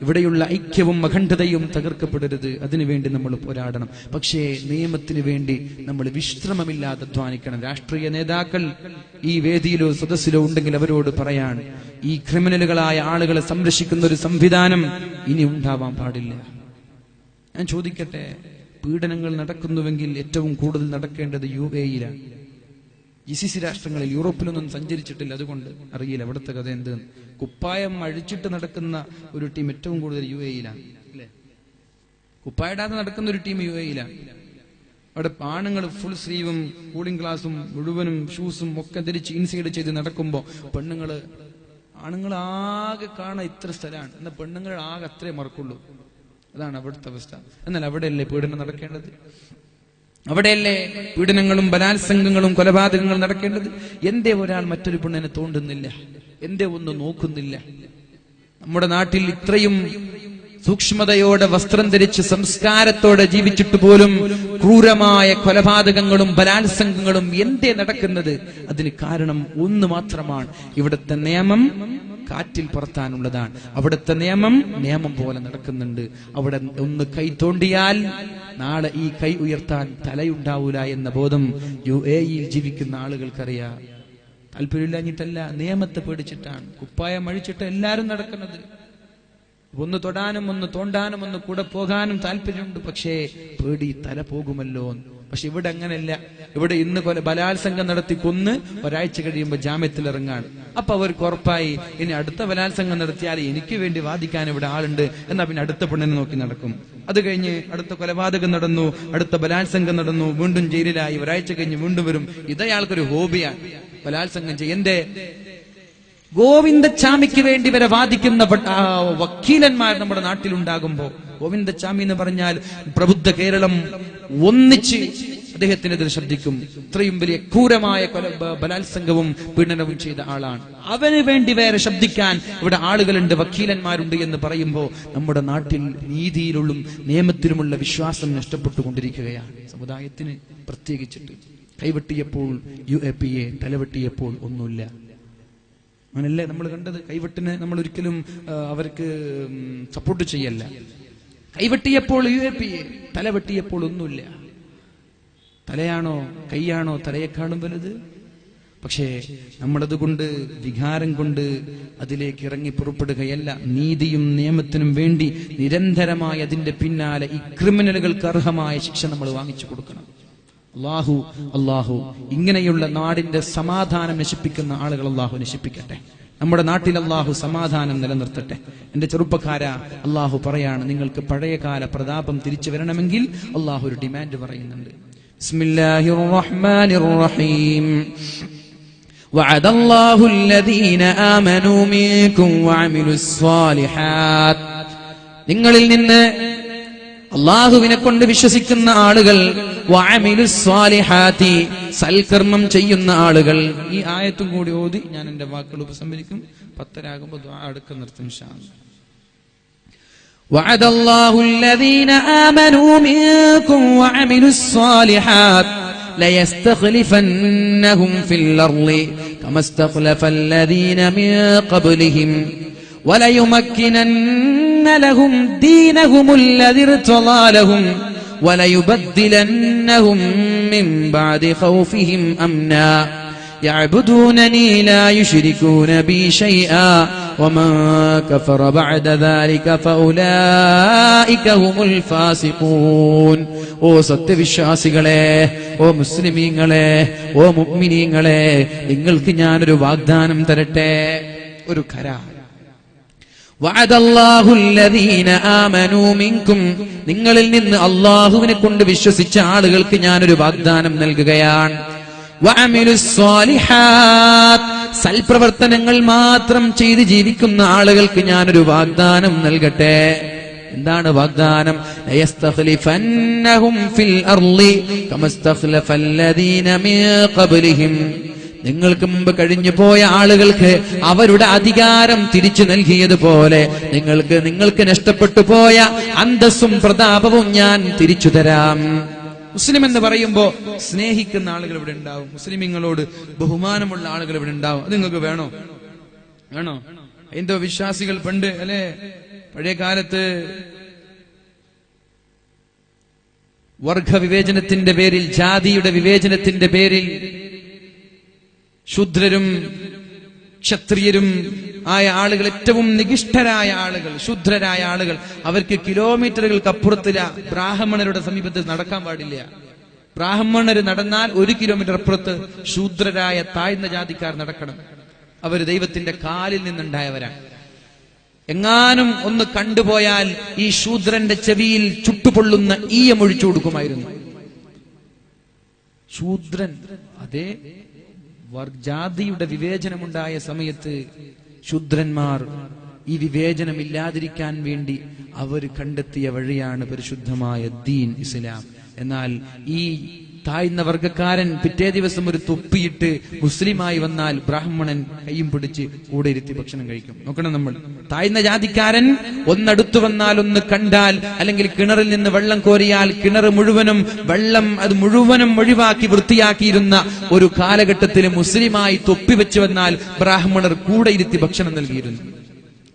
ഇവിടെയുള്ള ഐക്യവും അഖണ്ഡതയും തകർക്കപ്പെടരുത്. അതിനുവേണ്ടി നമ്മൾ പോരാടണം. പക്ഷേ നിയമത്തിന് വേണ്ടി നമ്മൾ വിശ്രമമില്ലാതെ അധ്വാനിക്കണം. രാഷ്ട്രീയ നേതാക്കൾ ഈ വേദിയിലോ സദസ്സിലോ ഉണ്ടെങ്കിൽ അവരോട് പറയാൻ, ഈ ക്രിമിനലുകളായ ആളുകളെ സംരക്ഷിക്കുന്ന ഒരു സംവിധാനം ഇനി ഉണ്ടാവാൻ പാടില്ല. ഞാൻ ചോദിക്കട്ടെ, പീഡനങ്ങൾ നടക്കുന്നുവെങ്കിൽ ഏറ്റവും കൂടുതൽ നടക്കേണ്ടത് UAE-യിലാണ്. GCC രാഷ്ട്രങ്ങളിൽ, യൂറോപ്പിലൊന്നും സഞ്ചരിച്ചിട്ടില്ല, അതുകൊണ്ട് അറിയില്ല അവിടുത്തെ കഥ എന്ത്. കുപ്പായം അഴിച്ചിട്ട് നടക്കുന്ന ഒരു ടീം ഏറ്റവും കൂടുതൽ UAE-യിലാണ്, അല്ലേ? കുപ്പായിടാതെ നടക്കുന്ന ഒരു ടീം UAE-യിലാണ്. അവിടെ ആണുങ്ങൾ ഫുൾ സ്ലീവും കൂളിംഗ് ഗ്ലാസും മുഴുവനും ഷൂസും ഒക്കെ ധരിച്ച് ഇൻസൈഡ് ചെയ്ത് നടക്കുമ്പോ ആണുങ്ങൾ ആകെ കാണാൻ ഇത്ര സ്ഥലമാണ്, എന്നാൽ പെണ്ണുങ്ങൾ ആകെ അത്രേ മറക്കുള്ളൂ. അതാണ് അവിടുത്തെ അവസ്ഥ. എന്നാൽ അവിടെയല്ലേ പീഡനം നടക്കേണ്ടത്? അവിടെയല്ലേ പീഡനങ്ങളും ബലാത്സംഗങ്ങളും കൊലപാതകങ്ങളും നടക്കേണ്ടത്? എന്തേ ഒരാൾ മറ്റൊരു പെണ്ണിനെ തോണ്ടുന്നില്ല? എന്തേ ഒന്ന് നോക്കുന്നില്ല? നമ്മുടെ നാട്ടിൽ ഇത്രയും സൂക്ഷ്മതയോടെ വസ്ത്രം ധരിച്ച് സംസ്കാരത്തോടെ ജീവിച്ചിട്ട് പോലും ക്രൂരമായ കൊലപാതകങ്ങളും ബലാത്സംഗങ്ങളും എന്തേ നടക്കുന്നത്? അതിന് കാരണം ഒന്ന് മാത്രമാണ്, ഇവിടുത്തെ നിയമം കാറ്റിൽ പറത്താനുള്ളതാണ്. അവിടുത്തെ നിയമം പോലെ നടക്കുന്നുണ്ട്. അവിടെ ഒന്ന് കൈ തോണ്ടിയാൽ നാളെ ഈ കൈ ഉയർത്താൻ തലയുണ്ടാവൂല എന്ന ബോധം UAE-യിൽ ജീവിക്കുന്ന ആളുകൾക്കറിയാം. താല്പര്യമില്ലാഞ്ഞിട്ടല്ല, നിയമത്തെ പേടിച്ചിട്ടാണ്. കുപ്പായം അഴിച്ചിട്ട് എല്ലാരും നടക്കുന്നത്. ഒന്ന് തൊടാനും ഒന്ന് തോണ്ടാനും ഒന്ന് കൂടെ പോകാനും താല്പര്യമുണ്ട്, പക്ഷേ പേടി തല പോകുമല്ലോ. പക്ഷെ ഇവിടെ അങ്ങനെയല്ല. ഇവിടെ ഇന്ന് ബലാത്സംഗം നടത്തി കൊന്ന് ഒരാഴ്ച കഴിയുമ്പോൾ ജാമ്യത്തിൽ ഇറങ്ങാണ്. അപ്പൊ അവർക്ക് ഉറപ്പായി ഇനി അടുത്ത ബലാത്സംഗം നടത്തിയാൽ എനിക്ക് വേണ്ടി വാദിക്കാൻ ഇവിടെ ആളുണ്ട്, എന്നാ പിന്നെ അടുത്ത പെണ്ണിനെ നോക്കി നടക്കും. അത് കഴിഞ്ഞ് അടുത്ത കൊലപാതകം നടന്നു, അടുത്ത ബലാത്സംഗം നടന്നു, വീണ്ടും ജയിലിലായി, ഒരാഴ്ച കഴിഞ്ഞ് വീണ്ടും വരും. ഇതയാൾക്കൊരു ഹോബിയാണ് ബലാത്സംഗം ചെയ്യന്റെ. ഗോവിന്ദച്ചാമിക്ക് വേണ്ടി വരെ വാദിക്കുന്ന വക്കീലന്മാർ നമ്മുടെ നാട്ടിലുണ്ടാകുമ്പോ, ഗോവിന്ദച്ചാമി എന്ന് പറഞ്ഞാൽ പ്രബുദ്ധ കേരളം ഒന്നിച്ച് അദ്ദേഹത്തിനെതിരെ ശബ്ദിക്കും. ഇത്രയും വലിയ ക്രൂരമായ ബലാത്സംഗവും പീഡനവും ചെയ്ത ആളാണ്. അവന് വേണ്ടി വേറെ ശബ്ദിക്കാൻ ഇവിടെ ആളുകളുണ്ട്, വക്കീലന്മാരുണ്ട് എന്ന് പറയുമ്പോ നമ്മുടെ നാട്ടിൽ നീതിയിലുള്ള നിയമത്തിലുമുള്ള വിശ്വാസം നഷ്ടപ്പെട്ടുകൊണ്ടിരിക്കുകയാണ്. സമുദായത്തിന് പ്രത്യേകിച്ചിട്ട് കൈവെട്ടിയപ്പോൾ UAPA, തലവെട്ടിയപ്പോൾ ഒന്നുമില്ല. അങ്ങനല്ലേ നമ്മൾ കണ്ടത്? കൈവെട്ടിനെ നമ്മൾ ഒരിക്കലും അവർക്ക് സപ്പോർട്ട് ചെയ്യല്ല. കൈവെട്ടിയപ്പോൾ UAPA, തലവെട്ടിയപ്പോൾ ഒന്നുമില്ല. തലയാണോ കൈയാണോ തലയെക്കാളും വലുത്? പക്ഷേ നമ്മളതുകൊണ്ട് വികാരം കൊണ്ട് അതിലേക്ക് ഇറങ്ങി പുറപ്പെടുകയല്ല. നീതിയും നിയമത്തിനും വേണ്ടി നിരന്തരമായി അതിന്റെ പിന്നാലെ ഈ ക്രിമിനലുകൾക്ക് അർഹമായ ശിക്ഷ നമ്മൾ വാങ്ങിച്ചു കൊടുക്കണം. അല്ലാഹു ഇങ്ങനെയുള്ള നാടിന്റെ സമാധാനം നശിപ്പിക്കുന്ന ആളുകൾ അല്ലാഹു നശിപ്പിക്കട്ടെ. നമ്മുടെ നാട്ടിൽ അള്ളാഹു സമാധാനം നിലനിർത്തട്ടെ. എന്റെ ചെറുപ്പക്കാരാ, അള്ളാഹു പറയാണ്, നിങ്ങൾക്ക് പഴയകാല പ്രതാപം തിരിച്ചു വരണമെങ്കിൽ അള്ളാഹു ഒരു ഡിമാൻഡ് പറയുന്നുണ്ട്. ബിസ്മില്ലാഹിർ റഹ്മാനിർ റഹീം. വഅദല്ലാഹു അല്ലദീന ആമനൂ മിൻകും വഅമിലുസ് സ്വാലിഹാത്ത്. നിങ്ങളിൽ നിന്ന് അള്ളാഹുവിനെ കൊണ്ട് വിശ്വസിക്കുന്ന ആളുകൾ, വഅമിലുസ് സ്വാലിഹാത്തി, സൽക്കർമ്മം ചെയ്യുന്ന ആളുകൾ. ഈ ആയത്തും കൂടി ഓതി ഞാൻ എന്റെ വാക്കുകൾ ഉപസംഹരിക്കും. 10 ദുആ അടുക്ക നിർത്തും ഇൻഷാ അല്ലാഹ്. വഅദല്ലാഹു അല്ലദീന ആമനൂ മിൻകും വഅമിലുസ് സ്വാലിഹാത്ത് ലയസ്തഖ്ലിഫന്നഹും ഫിൽ അർളി കമസ്തഖ്ലഫല്ലദീന മിൻ ഖബ്ലിഹിം വലയുമക്കിനന്ന ലഹും ദീനഹും الذي ارتضى لهم وليبدلنهم من بعد خوفهم أمنا يعبدونني لا يشركون بي شيئا ومن كفر بعد ذلك فأولئك هم الفاسقون. ഓ സത്യവിശ്വാസികളെ, ഓ മുസ്ലിമീങ്ങളെ, ഓ മുഅ്മിനീങ്ങളെ, നിങ്ങൾക്ക് ഞാനൊരു വാഗ്ദാനം തരട്ടെ, ഒരു കരാർ. വഅദല്ലാഹു അല്ലദീന ആമനൂ മിൻകും, നിങ്ങളിൽ നിന്ന് അല്ലാഹുവിനെ കൊണ്ട് വിശ്വസിച്ച ആളുകൾക്ക് ഞാനൊരു വാഗ്ദാനം നൽകുകയാണ്. വഅമിലുസ് സ്വാലിഹാത്ത്, സൽപ്രവർത്തനങ്ങൾ മാത്രം ചെയ്ത് ജീവിക്കുന്ന ആളുകൾക്ക് ഞാനൊരു വാഗ്ദാനം നൽകട്ടെ. എന്താണ് വാഗ്ദാനം? ലയസ്തഖ്ലിഫന്നഹും ഫിൽ അർളി കമസ്തഖ്ലഫല്ലദീന മിൻ ഖബ്ലിഹിം. നിങ്ങൾക്ക് മുമ്പ് കഴിഞ്ഞു പോയ ആളുകൾക്ക് അവരുടെ അധികാരം തിരിച്ചു നൽകിയതുപോലെ നിങ്ങൾക്ക് നഷ്ടപ്പെട്ടു പോയ അന്തസ്സും പ്രതാപവും ഞാൻ തിരിച്ചു തരാം. മുസ്ലിം എന്ന് പറയുമ്പോ സ്നേഹിക്കുന്ന ആളുകൾ ഇവിടെ ഉണ്ടാവും, മുസ്ലിമീങ്ങളോട് ബഹുമാനമുള്ള ആളുകൾ ഇവിടെ ഉണ്ടാവും. അത് നിങ്ങൾക്ക് വേണോ? ഹൈന്ദവ വിശ്വാസികൾ പണ്ട് അല്ലെ, പഴയ കാലത്ത് വർഗ വിവേചനത്തിന്റെ പേരിൽ, ജാതിയുടെ വിവേചനത്തിന്റെ പേരിൽ ശൂദ്രരും ക്ഷത്രിയരും ആയ ആളുകൾ, ഏറ്റവും നികിഷ്ഠരായ ആളുകൾ, ശൂദ്രരായ ആളുകൾ, അവർക്ക് കിലോമീറ്ററുകൾക്ക് അപ്പുറത്തില്ല ബ്രാഹ്മണരുടെ സമീപത്ത് നടക്കാൻ പാടില്ല. ബ്രാഹ്മണര് നടന്നാൽ 1 കിലോമീറ്റർ അപ്പുറത്ത് ശൂദ്രരായ താഴ്ന്ന ജാതിക്കാർ നടക്കണം. അവർ ദൈവത്തിന്റെ കാലിൽ നിന്നുണ്ടായവരാണ്. എങ്ങാനും ഒന്ന് കണ്ടുപോയാൽ ഈ ശൂദ്രന്റെ ചെവിയിൽ ചുട്ടുപൊള്ളുന്ന ഈയമൊഴിച്ചു കൊടുക്കുമായിരുന്നു. ശൂദ്രൻ, അതേ ജാതിയുടെ വിവേചനമുണ്ടായ സമയത്ത് ശൂദ്രന്മാർ ഈ വിവേചനം ഇല്ലാതിരിക്കാൻ വേണ്ടി അവർ കണ്ടെത്തിയ വഴിയാണ് പരിശുദ്ധമായ ദീൻ ഇസ്ലാം. എന്നാൽ ഈ താഴ്ന്ന വർഗക്കാരൻ പിറ്റേ ദിവസം ഒരു തൊപ്പിയിട്ട് മുസ്ലിമായി വന്നാൽ ബ്രാഹ്മണൻ കയ്യും പിടിച്ച് കൂടെ ഇരുത്തി ഭക്ഷണം കഴിക്കും. നോക്കണം, നമ്മൾ താഴ്ന്ന ജാതിക്കാരൻ ഒന്നടുത്തു വന്നാൽ, ഒന്ന് കണ്ടാൽ, അല്ലെങ്കിൽ കിണറിൽ നിന്ന് വെള്ളം കോരിയാൽ കിണർ മുഴുവനും വെള്ളം അത് മുഴുവനും ഒഴിവാക്കി വൃത്തിയാക്കിയിരുന്ന ഒരു കാലഘട്ടത്തിൽ മുസ്ലിമായി തൊപ്പി വെച്ച് വന്നാൽ ബ്രാഹ്മണർ കൂടെ ഇരുത്തി ഭക്ഷണം നൽകിയിരുന്നു.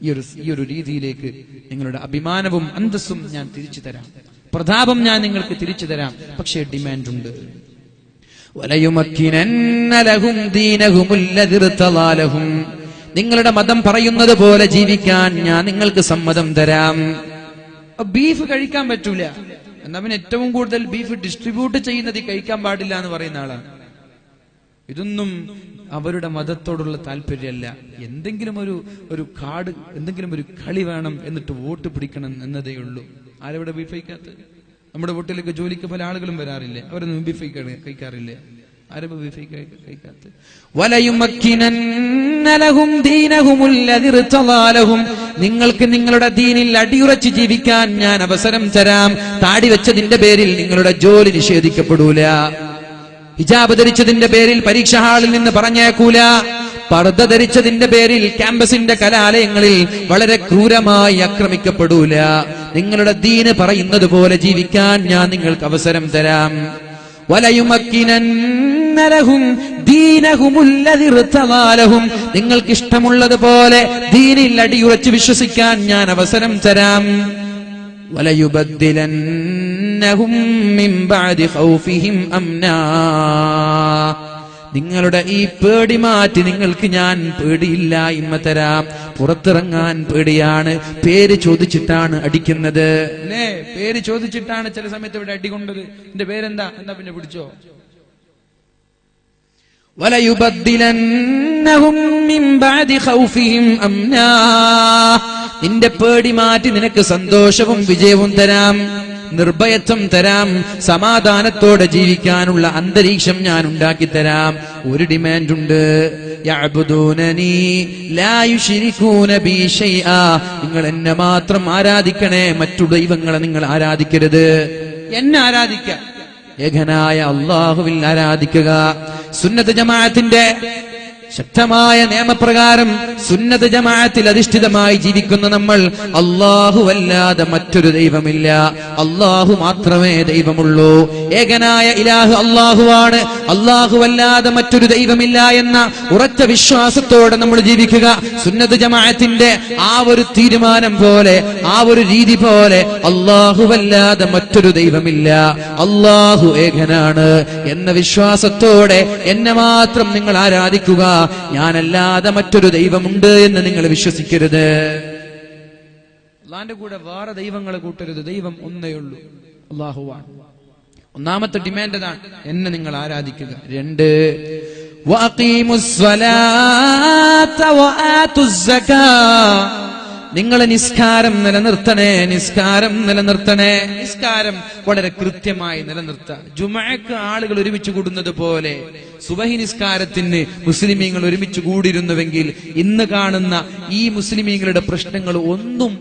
ഈ ഒരു രീതിയിലേക്ക് നിങ്ങളുടെ അഭിമാനവും അന്തസ്സും ഞാൻ തിരിച്ചു തരാം, പ്രതാപം ഞാൻ നിങ്ങൾക്ക് തിരിച്ചു തരാം. പക്ഷേ ഡിമാൻഡ് ഉണ്ട്. വലയുമക്കിനന്ന ലഹും ദീനഹും അല്ലദി ഇർതദാ ലഹും, നിങ്ങളുടെ മതം പറയുന്നത് പോലെ ജീവിക്കാൻ ഞാൻ നിങ്ങൾക്ക് സമ്മതം തരാം. ബീഫ് കഴിക്കാൻ പറ്റൂല എന്നാ പിന്നെ ഏറ്റവും കൂടുതൽ ബീഫ് ഡിസ്ട്രിബ്യൂട്ട് ചെയ്യുന്നത് കഴിക്കാൻ പാടില്ല എന്ന് പറയുന്ന ആളാണ്. ഇതൊന്നും അവരുടെ മതത്തോടുള്ള താല്പര്യമല്ല. എന്തെങ്കിലും ഒരു കാർഡ്, എന്തെങ്കിലും ഒരു കളി വേണം, എന്നിട്ട് വോട്ട് പിടിക്കണം എന്നതേ ഉള്ളൂ. ആരവിടെ ബീഫ് കഴിക്കാത്ത? നമ്മുടെ വീട്ടിലേക്ക് ജോലിക്ക് പല ആളുകളും വരാറില്ലേ, അവരൊന്നും ബീഫ് കഴിക്കാറില്ലേ? ആരും ബീഫ് കഴിക്കാത്ത. വലയുമക്കിനന്ന ലഹും ദീനഹും അല്ലദി ഇർതദാ ലഹും, നിങ്ങൾക്ക് നിങ്ങളുടെ ദീനിൽ അടിയുറച്ച് ജീവിക്കാൻ ഞാൻ അവസരം തരാം. താടി വെച്ചതിന്റെ പേരിൽ നിങ്ങളുടെ ജോലി നിഷേധിക്കപ്പെടൂല. ഹിജാബ് ധരിച്ചതിന്റെ പേരിൽ പരീക്ഷാ ഹാളിൽ നിന്ന് പറഞ്ഞേക്കൂല. പർദ്ദ ധരിച്ചതിന്റെ പേരിൽ ക്യാമ്പസിന്റെ കലാലയങ്ങളിൽ വളരെ ക്രൂരമായി ആക്രമിക്കപ്പെടൂല. നിങ്ങളുടെ ദീന് പറയുന്നത് പോലെ ജീവിക്കാൻ ഞാൻ നിങ്ങൾക്ക് അവസരം തരാം. വലയുമക്കിനന്ന ലഹും ദീനഹും അല്ലദി ഇർതദാ ലഹും, നിങ്ങൾക്ക് ഇഷ്ടമുള്ളതുപോലെ ദീനിൽ അടിയുറച്ച് വിശ്വസിക്കാൻ ഞാൻ അവസരം തരാം. വലയുബദ്ദിലന്നഹും മിൻ ബഅദി ഖൗഫിഹിം അംനാ, നിങ്ങളുടെ ഈ പേടി മാറ്റി നിങ്ങൾക്ക് ഞാൻ പേടിയില്ലായ്മ തരാം. പുറത്തിറങ്ങാൻ പേടിയാണ്, പേര് ചോദിച്ചിട്ടാണ് അടിക്കുന്നത് അല്ലേ? പേര് ചോദിച്ചിട്ടാണ് ചില സമയത്ത് ഇവിടെ അടികൊണ്ടത്. എന്റെ പേരെന്താ? എന്നാ പിന്നെ പിടിച്ചോ. വലയുബദ്ദിലന്നഹും മിൻ ബഅദി ഖൗഫിഹിം അംനാ. നിന്റെ പേടി മാറ്റി നിനക്ക് സന്തോഷവും വിജയവും തരാം, നിർഭയത്വം തരാം, സമാധാനത്തോടെ ജീവിക്കാനുള്ള അന്തരീക്ഷം ഞാൻ ഉണ്ടാക്കി തരാം. ഒരു ഡിമാൻഡ് ഉണ്ട്, യഅ്ബുദൂനനി ലാ യുശ്രികൂന ബി ശൈആ. നിങ്ങൾ എന്നെ മാത്രം ആരാധിക്കണേ, മറ്റു ദൈവങ്ങളെ നിങ്ങൾ ആരാധിക്കരുത്. എന്നെ ആരാധിക്കുക, ഏകനായ അല്ലാഹുവിൽ ആരാധിക്കുക. സുന്നത്ത് ജമാഅത്തിന്റെ ശക്തമായ നിയമപ്രകാരം സുന്നത്ത് ജമാഅത്തിൽ അധിഷ്ഠിതമായി ജീവിക്കുന്ന നമ്മൾ അല്ലാഹു അല്ലാതെ മറ്റൊരു ദൈവമില്ല, അല്ലാഹു മാത്രമേ ദൈവമുള്ളൂ, ഏകനായ ഇലാഹ് അല്ലാഹുവാണ്, അല്ലാഹു അല്ലാതെ മറ്റൊരു ദൈവമില്ല എന്ന ഉറച്ച വിശ്വാസത്തോടെ നമ്മൾ ജീവിക്കുക. സുന്നത്ത് ജമാഅത്തിന്റെ ആ ഒരു തീരുമാനം പോലെ, ആ ഒരു രീതി പോലെ അല്ലാഹു അല്ലാതെ മറ്റൊരു ദൈവമില്ല, അല്ലാഹു ഏകനാണ് എന്ന വിശ്വാസത്തോടെ എന്നെ മാത്രം നിങ്ങൾ ആരാധിക്കുക, ഞാനല്ലാതെ മറ്റൊരു ദൈവമുണ്ട് എന്ന് നിങ്ങൾ വിശ്വസിക്കരുത്. അല്ലാഹുവിന്റെ കൂടെ വേറെ ദൈവങ്ങളെ കൂട്ടരുത്, ദൈവം ഒന്നേ ഉള്ളൂ, അല്ലാഹുവാണ്. ഒന്നാമത്തെ ഡിമാൻഡ് അതാണ്, എന്നെ നിങ്ങൾ ആരാധിക്കുക. 2 വഅഖീമുസ് സ്വലാത്ത വആതുസ് സകാ. നിങ്ങൾ നിസ്കാരം നിലനിർത്തണേ, നിസ്കാരം നിലനിർത്തണേ, നിസ്കാരം വളരെ കൃത്യമായി നിലനിർത്തുക. ജുമുഅക്ക് ആളുകൾ ഒരുമിച്ച് കൂടുന്നത് പോലെ സുബഹി നിസ്കാരത്തിന് മുസ്ലിമീങ്ങൾ ഒരുമിച്ച് കൂടിയിരുന്നുവെങ്കിൽ ഇന്ന് കാണുന്ന ഈ മുസ്ലിമീങ്ങളുടെ പ്രശ്നങ്ങൾ ഒന്നും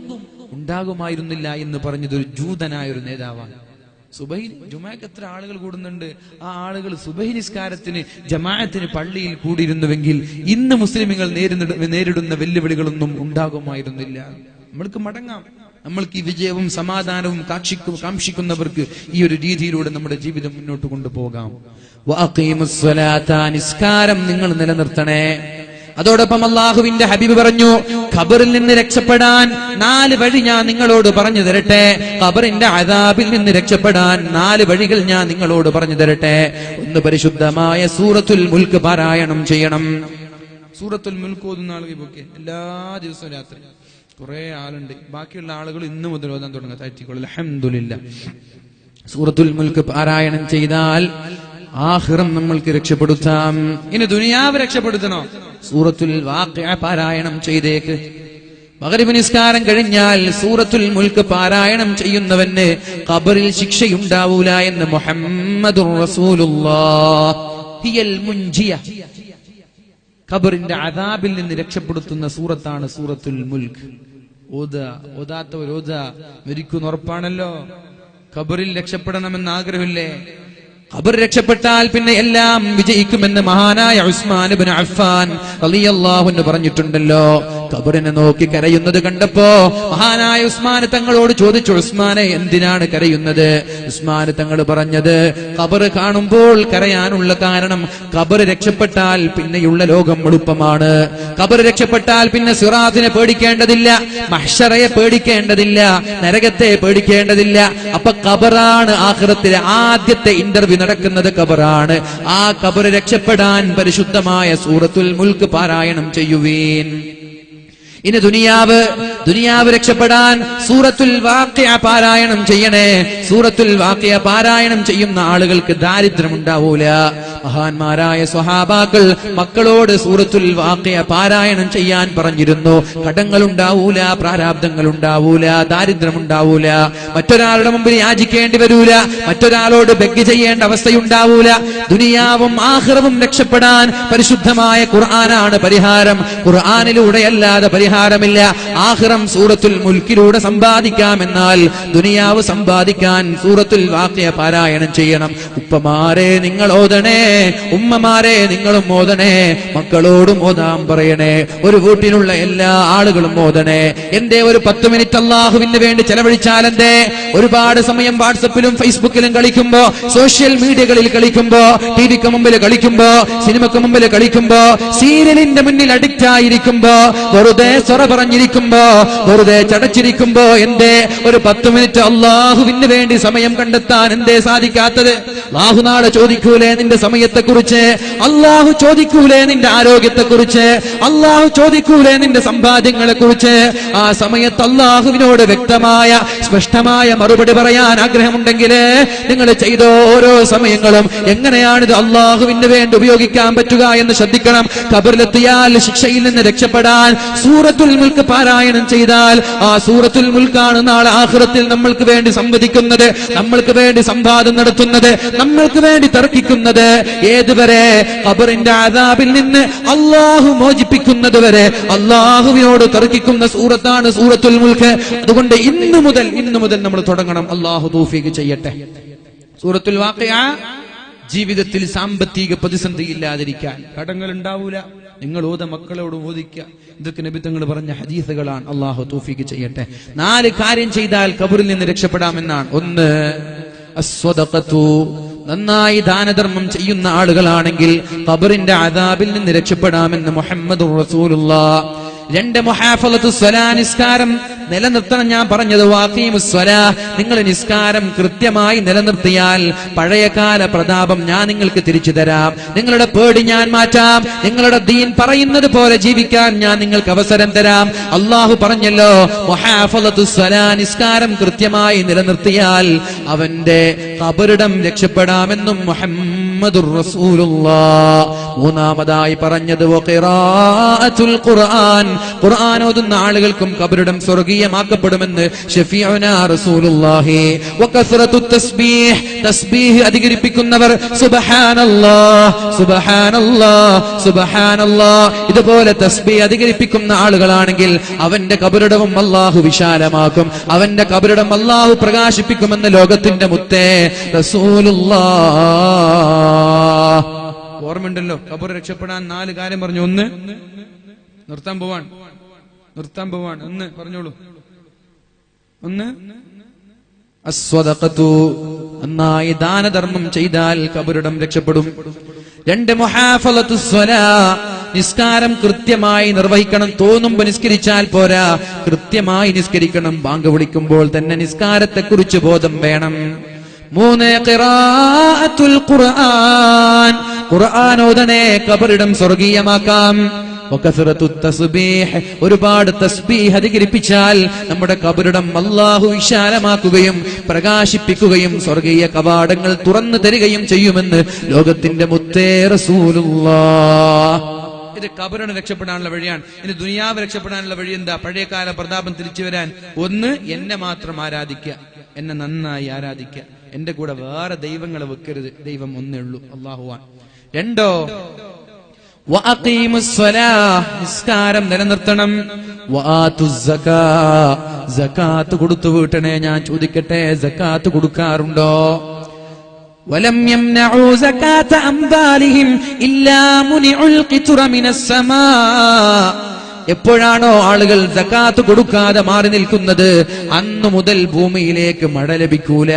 ഉണ്ടാകുമായിരുന്നില്ല എന്ന് പറഞ്ഞത് ഒരു ജൂതനായ ഒരു നേതാവാണ്. സുബഹി ജുമുഅക്ക് എത്ര ആളുകൾ കൂടുന്നുണ്ട്, ആ ആളുകൾ സുബഹി നിസ്കാരത്തിന് ജമാഅത്തിന് പള്ളിയിൽ കൂടിയിരുന്നുവെങ്കിൽ ഇന്ന് മുസ്ലിമുകൾ നേരിടുന്ന വെല്ലുവിളികളൊന്നും ഉണ്ടാകുമായിരുന്നില്ല. നമ്മൾക്ക് മടങ്ങാം, നമ്മൾക്ക് ഈ വിജയവും സമാധാനവും കാക്ഷിക്കുന്നവർക്ക് ഈ ഒരു രീതിയിലൂടെ നമ്മുടെ ജീവിതം മുന്നോട്ട് കൊണ്ടുപോകാം. വഅഖീമുസ് സ്വലാത്ത, നിസ്കാരം നിങ്ങൾ നിലനിർത്തണേ. അതോടൊപ്പം അല്ലാഹുവിന്റെ ഹബീബ് പറഞ്ഞു, ഖബറിൽ നിന്ന് രക്ഷപ്പെടാൻ 4 വഴി ഞാൻ നിങ്ങളോട് പറഞ്ഞു തരട്ടെ. ഖബറിന്റെ അദാബിൽ നിന്ന് രക്ഷപ്പെടാൻ 4 വഴികൾ ഞാൻ നിങ്ങളോട് പറഞ്ഞു തരട്ടെ. ഒന്ന്, പരിശുദ്ധമായ സൂറത്തുൽ മുൽക്ക് പാരായണം ചെയ്യണം. സൂറത്തുൽ മുൽക്ക് ഓതുന്ന ആളുകൾക്ക് എല്ലാ ദിവസവും രാത്രി കുറെ ആളുണ്ട്, ബാക്കിയുള്ള ആളുകൾ ഇന്ന് മുതൽ ഓതാൻ തുടങ്ങുക, താറ്റിക്കോളൂ. അൽഹംദുലില്ലാഹ്. സൂറത്തുൽ മുൽക്ക് പാരായണം ചെയ്താൽ ആഖിറം നമ്മൾക്ക് രക്ഷപ്പെടുത്താം. ഇനി ദുനിയാവ് രക്ഷപ്പെടുത്തണോ, സൂറത്തുൽ വാഖിഅ പാരായണം ചെയ്തേക്ക്. മഗ്രിബ് നിസ്കാരം കഴിഞ്ഞാൽ സൂറത്തുൽ മുൽക്ക് പാരായണം ചെയ്യുന്നവന് ഖബറിൽ ശിക്ഷയുണ്ടാവൂല എന്ന് മുഹമ്മദുർ റസൂലുള്ളാഹ്. ഹിയൽ മുൻജിയ, ഖബറിന്റെ അദാബിൽ നിന്ന് രക്ഷപ്പെടുത്തുന്ന സൂറത്താണ് സൂറത്തുൽ മുൽക്ക്. ഓതാത്തവർ ഓതാ, മരിക്കുന്ന ഉറപ്പാണല്ലോ. ഖബറിൽ രക്ഷപ്പെടണമെന്ന് ആഗ്രഹമില്ലേ? ഖബർ രക്ഷപ്പെട്ടാൽ പിന്നെ എല്ലാം വിജയിക്കുമെന്ന് മഹാനായ ഉസ്മാൻ ഇബ്നു അഫ്ഫാൻ റളിയല്ലാഹു അൻഹു പറഞ്ഞിട്ടുണ്ടല്ലോ. ഖബറിനെ നോക്കി കരയുന്നത് കണ്ടപ്പോ മഹാനായ ഉസ്മാൻ തങ്ങളോട് ചോദിച്ചു, ഉസ്മാനെ എന്തിനാണ് കരയുന്നത്? ഉസ്മാൻ തങ്ങൾ പറഞ്ഞത്, ഖബർ കാണുമ്പോൾ കരയാനുള്ള കാരണം ഖബർ രക്ഷപ്പെട്ടാൽ പിന്നെയുള്ള ലോകം എളുപ്പമാണ്. ഖബർ രക്ഷപ്പെട്ടാൽ പിന്നെ സിറാത്തിനെ പേടിക്കേണ്ടതില്ല, മഹ്ശറയെ പേടിക്കേണ്ടതില്ല, നരകത്തെ പേടിക്കേണ്ടതില്ല. അപ്പൊ ഖബറാണ് ആഖിറത്തിലെ ആദ്യത്തെ ഇന്റർവ്യൂ നടക്കുന്നത്, ഖബറാണ്. ആ ഖബർ രക്ഷപ്പെടാൻ പരിശുദ്ധമായ സൂറത്തുൽ മുൽക്ക് പാരായണം ചെയ്യുവീൻ. ഇനി ദുനിയാവ് രക്ഷപ്പെടാൻ സൂറത്തുൽ വാഖിഅ പാരായണം ചെയ്യണേ. സൂറത്തുൽ വാഖിഅ പാരായണം ചെയ്യുന്ന ആളുകൾക്ക് ദാരിദ്ര്യം ഉണ്ടാവൂല. മഹാന്മാരായ സ്വഹാബാക്കൾ മക്കളോട് സൂറത്തുൽ വാഖിഅ പാരായണം ചെയ്യാൻ പറഞ്ഞിരുന്നു. കടങ്ങൾ ഉണ്ടാവൂല, പ്രാരാബ്ദങ്ങൾ ഉണ്ടാവൂല, ദാരിദ്ര്യം ഉണ്ടാവൂല, മറ്റൊരാളുടെ മുമ്പിൽ യാചിക്കേണ്ടി വരൂല, മറ്റൊരാളോട് ബെഗ് ചെയ്യേണ്ട അവസ്ഥയുണ്ടാവൂല. ദുനിയാവും ആഖിറവും രക്ഷപ്പെടാൻ പരിശുദ്ധമായ ഖുർആനാണ് പരിഹാരം. ഖുർആനിലൂടെയല്ലാതെ പരിഹാരമില്ല. ആഖിറം സൂറത്തുൽ മുൽക്കിലൂടെ സമ്പാദിക്കാമെന്നാൽ ദുനിയാവ് സമ്പാദിക്കാൻ സൂറത്തുൽ വാഖിഅ പാരായണം ചെയ്യണം. ഉപ്പമാരെ നിങ്ങൾ ഓതണേ, ഉമ്മമാരെ നിങ്ങളും ഓതണേ, മക്കളോടും ഓതാൻ പറയണേ, ഒരു വീട്ടിലുള്ള എല്ലാ ആളുകളും ഓതണേ. എന്തേ ഒരു 10 മിനിറ്റ് അല്ലാഹുവിന് വേണ്ടി ചെലവഴിച്ചാൽ എന്തേ? ഒരുപാട് സമയം വാട്സപ്പിലും ഫേസ്ബുക്കിലും കളിക്കുമ്പോ, സോഷ്യൽ മീഡിയകളിൽ കളിക്കുമ്പോ, ടിവിക്ക് മുമ്പിൽ കളിക്കുമ്പോ, സിനിമക്ക് മുമ്പിൽ കളിക്കുമ്പോ, സീരിയലിന്റെ മുന്നിൽ അഡിക്റ്റ് ആയിരിക്കുമ്പോ, വെറുതെ സൊറ പറഞ്ഞിരിക്കുമ്പോ, വെറുതെ ചടച്ചിരിക്കുമ്പോ എന്തേ ഒരു 10 മിനിറ്റ് അല്ലാഹുവിന് വേണ്ടി സമയം കണ്ടെത്താൻ എന്തേ സാധിക്കാത്തത്? അല്ലാഹു നാളെ ചോദിക്കൂലേ, നിന്റെ സമയം സമയത്തെക്കുറിച്ച്, അള്ളാഹു ചോദിക്കൂലേ നിന്റെ ആരോഗ്യത്തെക്കുറിച്ച്, അള്ളാഹു ചോദിക്കൂലേ നിന്റെ സമ്പാദ്യങ്ങളെ കുറിച്ച്. ആ സമയത്ത് അള്ളാഹുവിനോട് വ്യക്തമായ സ്പഷ്ടമായ മറുപടി പറയാൻ ആഗ്രഹമുണ്ടെങ്കിൽ നിങ്ങൾ ചെയ്ത ഓരോ സമയങ്ങളും എങ്ങനെയാണിത് അള്ളാഹുവിന് വേണ്ടി ഉപയോഗിക്കാൻ പറ്റുക എന്ന് ശ്രദ്ധിക്കണം. ഖബറിലെത്തിയാൽ ശിക്ഷയിൽ നിന്ന് രക്ഷപ്പെടാൻ സൂറത്തുൽ മുൽക്ക് പാരായണം ചെയ്താൽ ആ സൂറത്തുൽ മുൽക്കാണ് നാളെ ആഖിറത്തിൽ നമ്മൾക്ക് വേണ്ടി സംവദിക്കുന്നത്, നമ്മൾക്ക് വേണ്ടി സംവാദം നടത്തുന്നത്, നമ്മൾക്ക് വേണ്ടി തർക്കിക്കുന്നത്. ഏതുവരെ? ഖബറിന്റെ അദാബിൽ നിന്ന് അള്ളാഹു മോചിപ്പിക്കുന്നത് വരെ അള്ളാഹുവിനോട് തർക്കിക്കുന്ന സൂറത്താണ് സൂറത്തുൽ മുൽക്ക്. അതുകൊണ്ട് ഇന്നു മുതൽ നമ്മൾ തുടങ്ങണം. അള്ളാഹു തൗഫീഖ് ചെയ്യട്ടെ. സൂറത്തുൽ വാഖിഅ ജീവിതത്തിൽ സാമ്പത്തിക പ്രതിസന്ധി ഇല്ലാതിരിക്കാൻ, കടങ്ങൾ ഉണ്ടാവൂല, നിങ്ങൾ മക്കളോട് ഓദിക്കുക. ഇതൊക്കെ നബി തങ്ങൾ പറഞ്ഞ ഹദീസുകളാണ്. അള്ളാഹു തൗഫീഖ് ചെയ്യട്ടെ. 4 കാര്യം ചെയ്താൽ ഖബറിൽ നിന്ന് രക്ഷപ്പെടാമെന്നാണ്. 1, അസ്സദഖത്തു, നന്നായി ദാനധർമ്മം ചെയ്യുന്ന ആളുകളാണെങ്കിൽ ഖബറിന്റെ അദാബിൽ നിന്ന് രക്ഷപ്പെടാമെന്ന് മുഹമ്മദുർ റസൂലുള്ളാഹ്. 2, മുഹാഫളത്തുസ് സ്വലാ, നിസ്കാരം നിലനിർത്തണം. ഞാൻ പറഞ്ഞത് വാഖീമുസ് സ്വലാ, നിങ്ങൾ നിസ്കാരം കൃത്യമായി നിലനിർത്തിയാൽ പഴയകാല പ്രതാപം ഞാൻ നിങ്ങൾക്ക് തിരിച്ചു തരാം, നിങ്ങളുടെ പേടി ഞാൻ മാറ്റാം, നിങ്ങളുടെ ദീൻ പറയുന്നത് പോലെ ജീവിക്കാൻ ഞാൻ നിങ്ങൾക്ക് അവസരം തരാം. അള്ളാഹു പറഞ്ഞല്ലോ, മുഹാഫളത്തുസ് സ്വലാ, നിസ്കാരം കൃത്യമായി നിലനിർത്തിയാൽ അവന്റെ ഖബറിടം രക്ഷപ്പെടാമെന്നും മുഹമ്മദുർ റസൂലുള്ളാഹ്. 3-മതായി പറഞ്ഞത് വഖിറാഅത്തുൽ ഖുർആൻ, ഖുർആൻ ഓതുന്ന ആളുകൾക്കും ഖബറിടം സ്വർഗീയമാക്കപ്പെടുമെന്ന് ശഫീഉനാ റസൂലുള്ളാഹി. വകസ്റത്തുത് തസ്ബീഹ്, തസ്ബീഹ് അധികരിപ്പിക്കുന്നവർ സുബ്ഹാനല്ലാഹ് സുബ്ഹാനല്ലാഹ് സുബ്ഹാനല്ലാഹ് ഇതുപോലെ തസ്ബീഹ് അധികരിപ്പിക്കുന്ന ആളുകളാണെങ്കിൽ അവന്റെ ഖബറിടവും അല്ലാഹു വിശാലമാക്കും, അവന്റെ ഖബറിടം അല്ലാഹു പ്രകാശിപ്പിക്കുമെന്ന് ലോകത്തിന്റെ മുത്തേ റസൂലുള്ളാഹ്. ഓർമ്മയുണ്ടല്ലോ, ഖബർ രക്ഷപ്പെടാൻ 4 കാര്യം പറഞ്ഞു. 1, നിർത്താൻ പോവാൻ 1 പറഞ്ഞോളൂ. 1, അസ്സദഖത്തു, നന്നായി ദാനധർമ്മം ചെയ്താൽ ഖബറിടം രക്ഷപ്പെടും. 2, മുഹാഫളത്തുസ് സ്വലാ, നിസ്കാരം കൃത്യമായി നിർവഹിക്കണം. തോന്നുമ്പോൾ നിസ്കരിച്ചാൽ പോരാ, കൃത്യമായി നിസ്കരിക്കണം. ബാങ്ക് വിളിക്കുമ്പോൾ തന്നെ നിസ്കാരത്തെക്കുറിച്ച് ബോധം വേണം. 3, ഖിറാഅത്തുൽ ഖുർആൻ, ഖുർആൻ ഓതണേ, ഖബറിടം സ്വർഗീയമാക്കാം. വകസ്റത്തുത് തസ്ബീഹ്, ഒരുപാട് തസ്ബീഹ് അധികരിപ്പിച്ചാൽ നമ്മുടെ ഖബറിടം അല്ലാഹു വിശാലമാക്കുകയും പ്രകാശിപ്പിക്കുകയും സ്വർഗീയ കവാടങ്ങൾ തുറന്നു തരികയും ചെയ്യുമെന്ന് ലോകത്തിന്റെ മുത്തേ റസൂലുള്ളാഹ്. ഇത് ഖബറിനെ രക്ഷപ്പെടാനുള്ള വഴിയാണ്. ഇനി ദുനിയാവ് രക്ഷപ്പെടാനുള്ള വഴി എന്താ? പഴയകാല പ്രതാപം തിരിച്ചു വരാൻ 1, എന്നെ മാത്രം ആരാധിക്കുക, എന്നെ നന്നായി ആരാധിക്കുക, എന്റെ കൂടെ വേറെ ദൈവങ്ങളെ വെക്കരുത്, ദൈവം ഒന്നേ ഉള്ളൂ, അല്ലാഹുവാൻ. 2, വഅഖീമുസ് സ്വലാഹ്, നിസ്കാരം നിലനിർത്തണം. വആതുസ് സകാ, സകാത്ത് കൊടുത്തു വീട്ടണേ. ഞാൻ ചോദിക്കട്ടെ, സകാത്ത് കൊടുക്കാറുണ്ടോ? വലം യംനഉ സകാത അംവാലിഹിം ഇല്ലാ മുനിഉൽ ഖിത്റ മിനസ് സമാ, എപ്പോഴാണോ ആളുകൾ സകാത്ത് കൊടുക്കാതെ മാറി നിൽക്കുന്നത് അന്നു മുതൽ ഭൂമിയിലേക്ക് മഴ ലഭിക്കൂല.